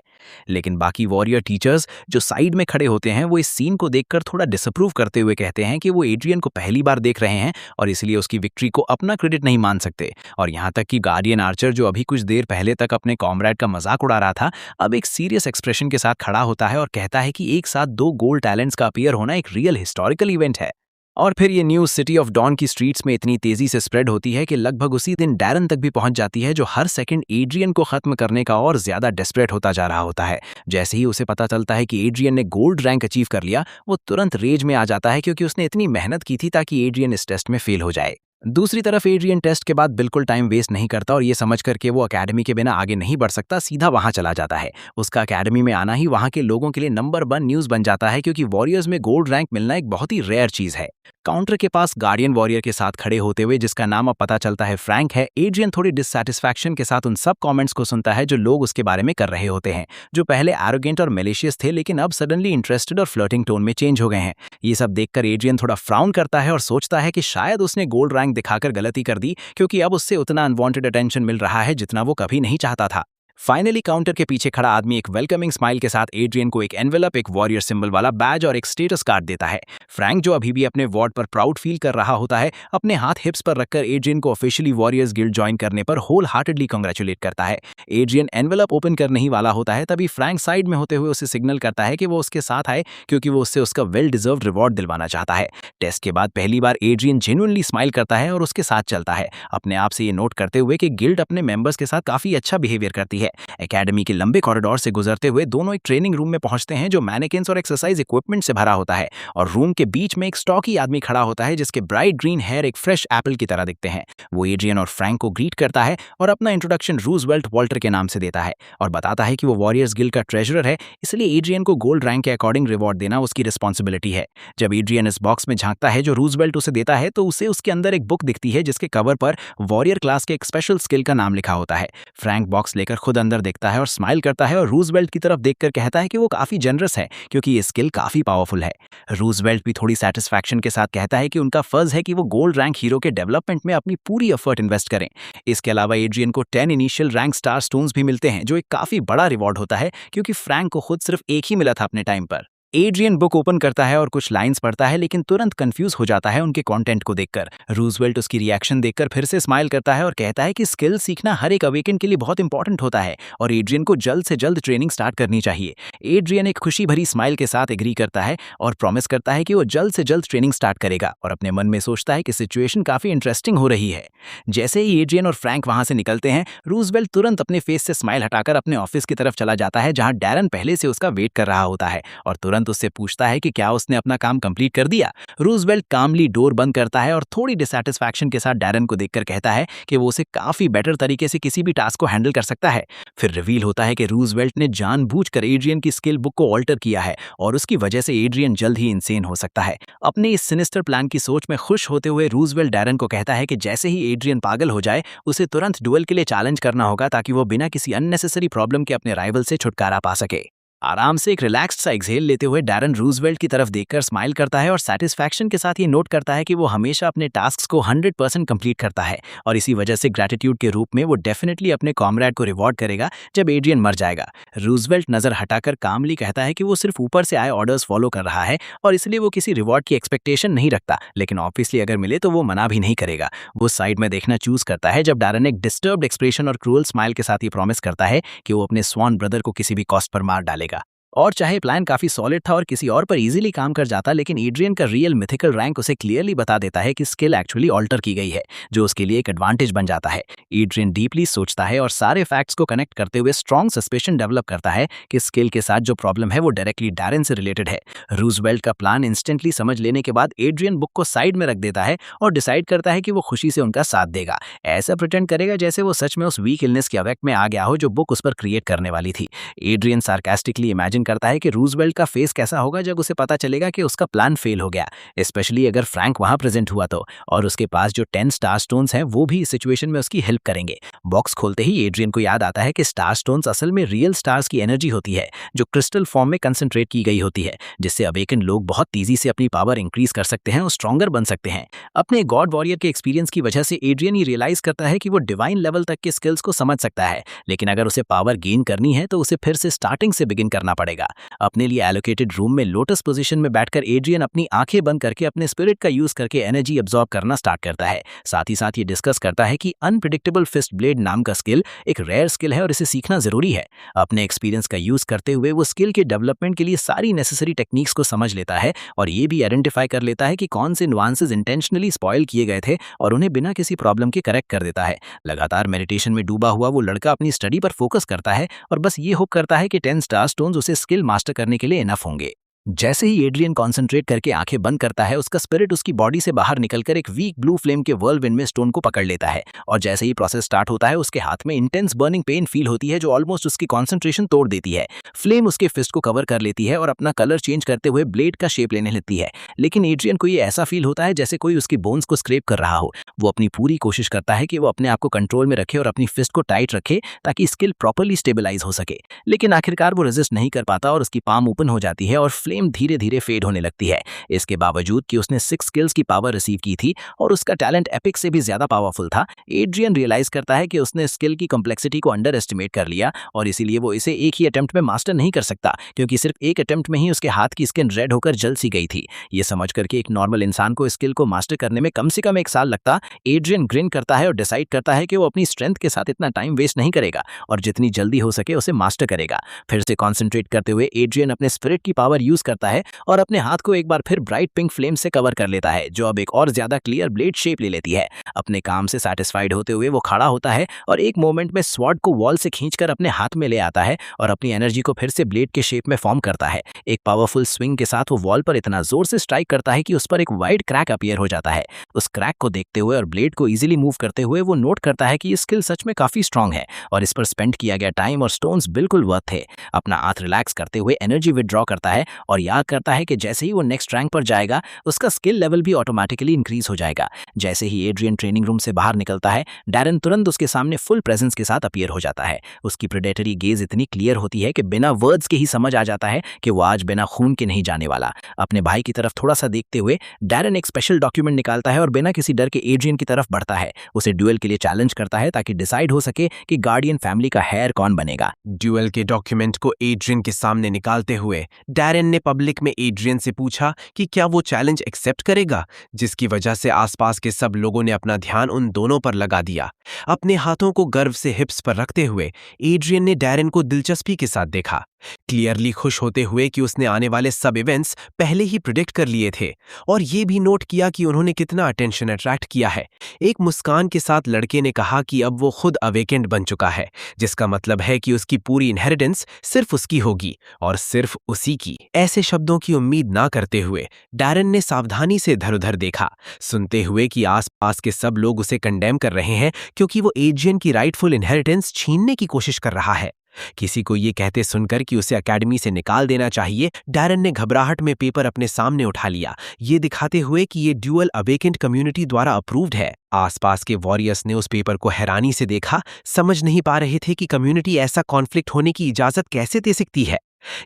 लेकिन बाकी वॉरियर टीचर्स जो साइड में खड़े होते हैं, वो इस सीन को देखकर थोड़ा डिसअप्रूव करते हुए कहते हैं कि वो एड्रियन को पहली बार देख रहे हैं और इसलिए उसकी विक्ट्री को अपना क्रेडिट नहीं मान सकते। और यहाँ तक कि गार्डियन आर्चर, जो अभी कुछ देर पहले तक अपने कॉमरेड का मजाक उड़ा रहा था, अब एक सीरियस एक्सप्रेशन के साथ खड़ा होता है और कहता है कि एक साथ 2 गोल्ड टैलेंट्स का अपीयर होना एक रियल हिस्टोरिकल इवेंट है। और फिर ये न्यूज़ सिटी ऑफ डॉन की स्ट्रीट्स में इतनी तेजी से स्प्रेड होती है कि लगभग उसी दिन डैरन तक भी पहुंच जाती है, जो हर सेकंड एड्रियन को खत्म करने का और ज्यादा डेस्परेट होता जा रहा होता है। जैसे ही उसे पता चलता है कि एड्रियन ने गोल्ड रैंक अचीव कर लिया, वो तुरंत रेज में आ जाता है, क्योंकि उसने इतनी मेहनत की थी ताकि एड्रियन इस टेस्ट में फेल हो जाए। दूसरी तरफ एड्रियन टेस्ट के बाद बिल्कुल टाइम वेस्ट नहीं करता और ये समझ करके वो अकेडमी के बिना आगे नहीं बढ़ सकता, सीधा वहां चला जाता है। उसका अकेडमी में आना ही वहां के लोगों के लिए नंबर 1 न्यूज बन जाता है, क्योंकि वॉरियर्स में गोल्ड रैंक मिलना एक बहुत ही रेयर चीज है। काउंटर के पास गार्डियन वॉरियर के साथ खड़े होते हुए, जिसका नाम अब पता चलता है फ्रैंक है, एड्रियन थोड़ी डिससैटिस्फैक्शन के साथ उन सब कमेंट्स को सुनता है जो लोग उसके बारे में कर रहे होते हैं, जो पहले एरोगेंट और मैलिशियस थे लेकिन अब सडनली इंटरेस्टेड और फ्लर्टिंग टोन में चेंज हो गए हैं। ये सब देखकर एड्रियन थोड़ा फ्राउन करता है और सोचता है कि शायद उसने गोल्ड रैंक दिखाकर गलती कर दी, क्योंकि अब उससे उतना अनवांटेड अटेंशन मिल रहा है जितना वो कभी नहीं चाहता था। फाइनली काउंटर के पीछे खड़ा आदमी एक वेलकमिंग स्माइल के साथ एड्रियन को एक एनवेलप, एक वॉरियर सिंबल वाला बैज और एक स्टेटस कार्ड देता है। फ्रैंक, जो अभी भी अपने वार्ड पर प्राउड फील कर रहा होता है, अपने हाथ हिप्स पर रखकर एड्रियन को ऑफिशियली वॉरियर्स गिल्ड ज्वाइन करने पर होल हार्टेडली कांग्रेचुलेट करता है। एड्रियन एनवेलप ओपन करने ही वाला होता है, तभी फ्रैंक साइड में होते हुए उसे सिग्नल करता है कि वो उसके साथ आए, क्योंकि वो उससे उसका वेल डिजर्व्ड रिवॉर्ड दिलवाना चाहता है। टेस्ट के बाद पहली बार एड्रियन जेन्युइनली स्माइल करता है और उसके साथ चलता है, अपने आप से ये नोट करते हुए कि गिल्ड अपने मेंबर्स के साथ काफी अच्छा बिहेवियर करती है। एकेडमी के लंबे कॉरिडोर से गुजरते हुए दोनों एक ट्रेनिंग रूम में पहुंचते हैं, जो मैनेकिन्स और एक्सरसाइज इक्विपमेंट से भरा होता है, और रूम के बीच में एक स्टॉकी आदमी खड़ा होता है, जिसके ब्राइट ग्रीन हेयर एक फ्रेश एप्पल की तरह दिखते हैं। वो एड्रियन और फ्रैंक को ग्रीट करता है और अपना इंट्रोडक्शन रूजवेल्ट वॉल्टर के नाम से देता है, और बताता है कि वो वॉरियर्स गिल्ड का ट्रेजरर है, इसलिए एड्रियन को गोल्ड रैंक के अकॉर्डिंग रिवॉर्ड देना उसकी रिस्पॉन्सिबिलिटी है। जब एड्रियन इस बॉक्स में झांकता है जो रूजवेल्ट उसे देता है, तो उसे उसके अंदर एक बुक दिखती है, जिसके कवर पर वॉरियर क्लास के एक स्पेशल स्किल का नाम लिखा होता है। फ्रैंक बॉक्स लेकर खुद खुद अंदर देखता है और स्माइल करता है और रूजवेल्ट की तरफ देखकर कहता है कि वो काफ़ी जनरस है क्योंकि ये स्किल काफ़ी पावरफुल है। रूजवेल्ट भी थोड़ी सेटिस्फैक्शन के साथ कहता है कि उनका फर्ज है कि वो गोल्ड रैंक हीरो के डेवलपमेंट में अपनी पूरी एफर्ट इन्वेस्ट करें। इसके अलावा एड्रियन को 10 इनिशियल रैंक स्टार स्टोन्स भी मिलते हैं, जो एक काफ़ी बड़ा रिवॉर्ड होता है क्योंकि फ्रैंक को खुद सिर्फ एक ही मिला था अपने टाइम पर। एड्रियन बुक ओपन करता है और कुछ लाइंस पढ़ता है, लेकिन तुरंत कंफ्यूज हो जाता है उनके कंटेंट को देखकर। रूजवेल्ट उसकी रिएक्शन देखकर फिर से स्माइल करता है और कहता है कि स्किल सीखना हर एक अवेकन के लिए बहुत इंपॉर्टेंट होता है और एड्रियन को जल्द से जल्द ट्रेनिंग स्टार्ट करनी चाहिए। एड्रियन एक खुशी भरी स्माइल के साथ एग्री करता है और प्रॉमिस करता है कि वो जल्द से जल्द ट्रेनिंग स्टार्ट करेगा और अपने मन में सोचता है कि सिचुएशन काफी इंटरेस्टिंग हो रही है। जैसे ही एड्रियन और फ्रैंक वहां से निकलते हैं, रूजवेल्ट तुरंत अपने फेस से स्माइल हटाकर अपने ऑफिस की तरफ चला जाता है, जहां डैरन पहले से उसका वेट कर रहा होता है और तुरंत उससे पूछता है कि क्या उसने अपना काम कंप्लीट कर दिया। रूजवेल्ट कामली डोर बंद करता है और थोड़ी डिसैटिस्फैक्शन के साथ डैरन को देखकर कहता है कि वो उसे काफी बेटर तरीके से किसी भी टास्क को हैंडल कर सकता है। फिर रिवील होता है कि रूजवेल्ट ने जानबूझकर एड्रियन की स्किल बुक को ऑल्टर किया है और उसकी वजह से एड्रियन जल्द ही इंसेन हो सकता है। अपने इस सिनिस्टर प्लान की सोच में खुश होते हुए रूजवेल्ट डैरन को कहता है कि जैसे ही एड्रियन पागल हो जाए, उसे तुरंत डुएल के लिए चैलेंज करना होगा ताकि वो बिना किसी अननेसेसरी प्रॉब्लम के अपने राइवल से छुटकारा पा सके। आराम से एक रिलैक्स्ड सा एक्सहेल लेते हुए डैरन रूजवेल्ट की तरफ देखकर स्माइल करता है और सैटिस्फैक्शन के साथ ये नोट करता है कि वो हमेशा अपने टास्क्स को 100% कंप्लीट करता है और इसी वजह से ग्रैटिट्यूड के रूप में वो डेफिनेटली अपने कॉमरेड को रिवॉर्ड करेगा जब एड्रियन मर जाएगा। रूजवेल्ट नजर हटाकर कामली कहता है कि वो सिर्फ ऊपर से आए ऑर्डर्स फॉलो कर रहा है और इसलिए वो किसी रिवॉर्ड की एक्सपेक्टेशन नहीं रखता, लेकिन ऑब्वियसली अगर मिले तो वो मना भी नहीं करेगा। वो साइड में देखना चूज करता है जब डैरन एक डिस्टर्ब्ड एक्सप्रेशन और क्रूअल स्माइल के साथ ये प्रॉमिस करता है कि वो अपने स्वॉन ब्रदर को किसी भी कॉस्ट पर मार डालेगा। और चाहे प्लान काफी सॉलिड था और किसी और पर इजीली काम कर जाता, लेकिन एड्रियन का रियल मिथिकल रैंक उसे क्लियरली बता देता है कि स्किल एक्चुअली ऑल्टर की गई है, जो उसके लिए एक एडवांटेज बन जाता है। एड्रियन डीपली सोचता है और सारे फैक्ट्स को कनेक्ट करते हुए स्ट्रॉन्ग सस्पेशन डेवलप करता है कि स्किल के साथ जो प्रॉब्लम है वो डायरेक्टली डैरन से रिलेटेड है। रूजवेल्ट का प्लान इंस्टेंटली समझ लेने के बाद एड्रियन बुक को साइड में रख देता है और डिसाइड करता है कि वो खुशी से उनका साथ देगा। ऐसा प्रिटेंड करेगा जैसे वो सच में उस वीक इलनेस के अफेक्ट में आ गया हो जो बुक उस पर क्रिएट करने वाली थी। एड्रियन सार्कास्टिकली इमेजिन करता है कि रूजवेल्ट का फेस कैसा होगा जब उसे पता चलेगा कि उसका प्लान फेल हो गया, स्पेशली अगर फ्रैंक वहां प्रेजेंट हुआ तो, और उसके पास जो 10 स्टार स्टोन्स हैं वो भी इस सिचुएशन में उसकी हेल्प करेंगे। बॉक्स खोलते ही एड्रियन को याद आता है कि स्टार स्टोन्स असल में रियल स्टार्स की एनर्जी होती है जो क्रिस्टल फॉर्म में कंसंट्रेट की गई होती है, जिससे अवेकन लोग बहुत तेजी से अपनी पावर इंक्रीज कर सकते हैं और स्ट्रॉन्गर बन सकते हैं। अपने गॉड वॉरियर के एक्सपीरियंस की वजह से एड्रियन ये रियलाइज करता है कि वो डिवाइन लेवल तक के स्किल्स को समझ सकता है, लेकिन अगर उसे पावर गेन करनी है तो उसे फिर से स्टार्टिंग से बिगिन करना पड़ेगा। अपने लिए एलोकेटेड रूम में लोटस पोजीशन में बैठकर एड्रियन अपनी आंखें बंद करके अपने स्पिरिट का यूज करके एनर्जी अब्सॉर्ब करना स्टार्ट करता है। साथ ही साथ ये डिस्कस करता है कि अनप्रेडिक्टेबल फिस्ट ब्लेड नाम का स्किल एक रेयर स्किल है और इसे सीखना जरूरी है। अपने एक्सपीरियंस का यूज करते हुए वो स्किल के डेवलपमेंट के लिए सारी नेसेसरी टेक्निक्स को समझ लेता है और ये भी आइडेंटिफाई कर लेता है कि कौन से नुआंसेस इंटेंशनली स्पॉइल किए गए थे और उन्हें बिना किसी प्रॉब्लम के करेक्ट कर देता है। लगातार मेडिटेशन में डूबा हुआ वो लड़का अपनी स्टडी पर फोकस करता है और बस ये होप करता है कि 10 स्टार स्टोन्स उसे स्किल मास्टर करने के लिए इनफ होंगे। जैसे ही एड्रियन कॉन्सेंट्रेट करके आंखें बंद करता है, उसका स्पिरिट उसकी बॉडी से बाहर निकलकर एक वीक ब्लू फ्लेम के व्हर्लविंड में स्टोन को पकड़ लेता है और जैसे ही प्रोसेस स्टार्ट होता है उसके हाथ में इंटेंस बर्निंग पेन फील होती है जो ऑलमोस्ट उसकी कॉन्सेंट्रेशन तोड़ देती है। फ्लेम उसके फिस्ट को कवर कर लेती है और अपना कलर चेंज करते हुए ब्लेड का शेप लेने लगती है, लेकिन एड्रियन को ये ऐसा फील होता है जैसे कोई उसकी बोन्स को स्क्रैप कर रहा हो। वो अपनी पूरी कोशिश करता है कि वो अपने आप को कंट्रोल में रखे और अपनी फिस्ट को टाइट रखे ताकि स्किल प्रॉपर्ली स्टेबलाइज हो सके, लेकिन आखिरकार वो रेजिस्ट नहीं कर पाता और उसकी पाम ओपन हो जाती है और फ्लेम धीरे धीरे फेड होने लगती है। इसके बावजूद कि उसने 6 स्किल्स की पावर रिसीव की थी और उसका टैलेंट एपिक से भी ज्यादा पावरफुल था, एड्रियन रियलाइज करता है कि उसने स्किल की कॉम्प्लेक्सिटी को अंडर एस्टिमेट कर लिया और इसीलिए वो इसे एक ही अटेम्प्ट में मास्टर नहीं कर सकता, क्योंकि सिर्फ एक अटेम्प्ट में ही उसके हाथ की स्किन रेड होकर जल सी गई थी। ये समझ करके एक नॉर्मल इंसान को स्किल को मास्टर करने में कम से कम 1 साल लगता, एड्रियन ग्रिन करता है और डिसाइड करता है कि वो अपनी स्ट्रेंथ के साथ इतना टाइम वेस्ट नहीं करेगा और जितनी जल्दी हो सके उसे मास्टर करेगा। फिर से कॉन्सेंट्रेट करते हुए एड्रियन अपने स्पिरिट की पावर यूज करता है और अपने हाथ को एक बार फिर ब्राइट पिंक फ्लेम से कवर कर लेता है, जो अब एक और ज्यादा क्लियर ब्लेड शेप ले लेती है। अपने काम से सैटिस्फाइड होते हुए वो खड़ा होता है और एक मोमेंट में स्वॉर्ड को वॉल से खींचकर अपने हाथ में ले आता है और अपनी एनर्जी को फिर से ब्लेड के शेप में फॉर्म करता है। एक पावरफुल स्विंग के साथ वो वॉल पर इतना जोर से स्ट्राइक करता है कि उस पर एक वाइड क्रैक अपीयर हो जाता है। उस क्रैक को देखते हुए और ब्लेड को इजीली मूव करते हुए वो नोट करता है कि ये स्किल सच में काफी स्ट्रांग है और इस पर स्पेंड किया गया टाइम और स्टोन्स बिल्कुल वर्थ थे। अपना हाथ रिलैक्स करते हुए एनर्जी विदड्रॉ करता है और याद करता है कि जैसे ही वो नेक्स्ट रैंक पर जाएगा उसका स्किल लेवल भी ऑटोमेटिकली इंक्रीज हो जाएगा। जैसे ही एड्रियन ट्रेनिंग रूम से बाहर निकलता है, डैरेन तुरंत उसके सामने फुल प्रेजेंस के साथ अपीयर हो जाता है। उसकी प्रेडेटरी गेज इतनी क्लियर होती है कि बिना वर्ड्स के ही समझ आ जाता है कि वो आज बिना खून के नहीं जाने वाला। अपने भाई की तरफ थोड़ा सा देखते हुए डैरेन एक स्पेशल डॉक्यूमेंट निकालता है और बिना किसी डर के एड्रियन की तरफ बढ़ता है। उसे ड्यूएल के लिए चैलेंज करता है ताकि डिसाइड हो सके कि गार्डियन फैमिली का हेयर कौन बनेगा। ड्यूएल के डॉक्यूमेंट को एड्रियन के सामने निकालते हुए डैरेन ने पब्लिक में एड्रियन से पूछा कि क्या वो चैलेंज एक्सेप्ट करेगा, जिसकी वजह से आसपास के सब लोगों ने अपना ध्यान उन दोनों पर लगा दिया। अपने हाथों को गर्व से हिप्स पर रखते हुए एड्रियन ने डैरेन को दिलचस्पी के साथ देखा, क्लियरली खुश होते हुए कि उसने आने वाले सब इवेंट्स पहले ही प्रिडिक्ट कर लिए थे और ये भी नोट किया कि उन्होंने कितना अटेंशन अट्रैक्ट किया है। एक मुस्कान के साथ लड़के ने कहा कि अब वो खुद अवेकेंड बन चुका है, जिसका मतलब है कि उसकी पूरी इनहेरिटेंस सिर्फ उसकी होगी और सिर्फ उसी की। ऐसे शब्दों की उम्मीद ना करते हुए डैरेन ने सावधानी से इधर उधर देखा, सुनते हुए कि आसपास के सब लोग उसे कंडेम कर रहे हैं क्योंकि वो एड्रियन की राइटफुल इनहेरिटेंस छीनने की कोशिश कर रहा है। किसी को ये कहते सुनकर कि उसे एकेडमी से निकाल देना चाहिए, डैरेन ने घबराहट में पेपर अपने सामने उठा लिया, ये दिखाते हुए कि ये ड्यूअल अवेकेंड कम्युनिटी द्वारा अप्रूव्ड है। आसपास के वॉरियर्स ने उस पेपर को हैरानी से देखा, समझ नहीं पा रहे थे कि कम्युनिटी ऐसा कॉन्फ्लिक्ट होने की इजाजत कैसे दे सकती है।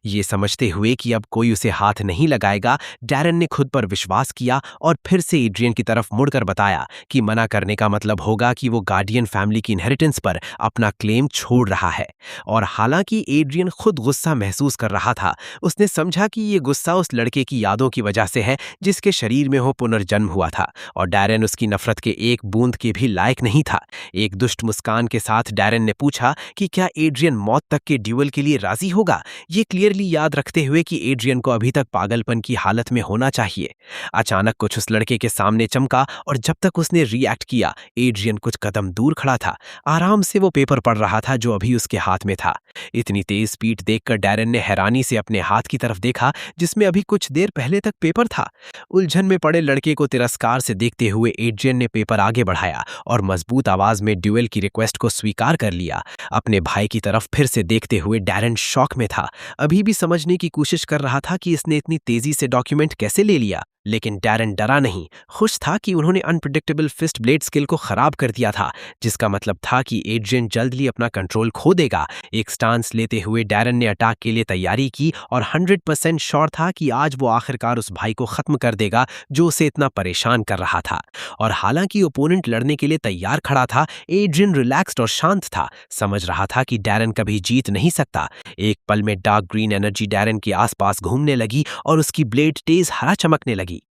ये समझते हुए कि अब कोई उसे हाथ नहीं लगाएगा, डैरेन ने खुद पर विश्वास किया और फिर से एड्रियन की तरफ मुड़कर बताया कि मना करने का मतलब होगा कि वो गार्डियन फैमिली की इनहेरिटेंस पर अपना क्लेम छोड़ रहा है। और हालांकि एड्रियन खुद गुस्सा महसूस कर रहा था, उसने समझा कि ये गुस्सा उस लड़के की यादों की वजह से है जिसके शरीर में वो पुनर्जन्म हुआ था और डैरेन उसकी नफरत के एक बूंद के भी लायक नहीं था। एक दुष्ट मुस्कान के साथ डैरेन ने पूछा कि क्या एड्रियन मौत तक के ड्यूअल के लिए राजी होगा, ये क्लियरली याद रखते हुए कि एड्रियन को अभी तक पागलपन की हालत में होना चाहिए। अचानक कुछ उस लड़के के सामने चमका और जब तक उसने रिएक्ट किया, एड्रियन कुछ कदम दूर खड़ा था। आराम से वो पेपर पढ़ रहा था जो अभी उसके हाथ में था। इतनी तेज स्पीड देखकर डैरेन ने हैरानी से अपने हाथ की तरफ देखा जिसमें अभी कुछ देर पहले तक पेपर था। उलझन में पड़े लड़के को तिरस्कार से देखते हुए एड्रियन ने पेपर आगे बढ़ाया और मजबूत आवाज में ड्यूएल की रिक्वेस्ट को स्वीकार कर लिया। अपने भाई की तरफ फिर से देखते हुए डैरेन शॉक में था, अभी भी समझने की कोशिश कर रहा था कि इसने इतनी तेजी से डॉक्यूमेंट कैसे ले लिया। लेकिन डैरेन डरा नहीं, खुश था कि उन्होंने अनप्रेडिक्टेबल फिस्ट ब्लेड स्किल को खराब कर दिया था, जिसका मतलब था कि एड्रियन जल्दी अपना कंट्रोल खो देगा। एक स्टांस लेते हुए डैरेन ने अटैक के लिए तैयारी की और 100% श्योर था कि आज वो आखिरकार उस भाई को खत्म कर देगा जो उसे इतना परेशान कर रहा था। और हालांकि ओपोनेंट लड़ने के लिए तैयार खड़ा था, एड्रियन रिलैक्स्ड और शांत था, समझ रहा था कि डैरेन कभी जीत नहीं सकता। एक पल में डार्क ग्रीन एनर्जी डैरेन के आसपास घूमने लगी और उसकी ब्लेड तेज हरा चमकने लगी।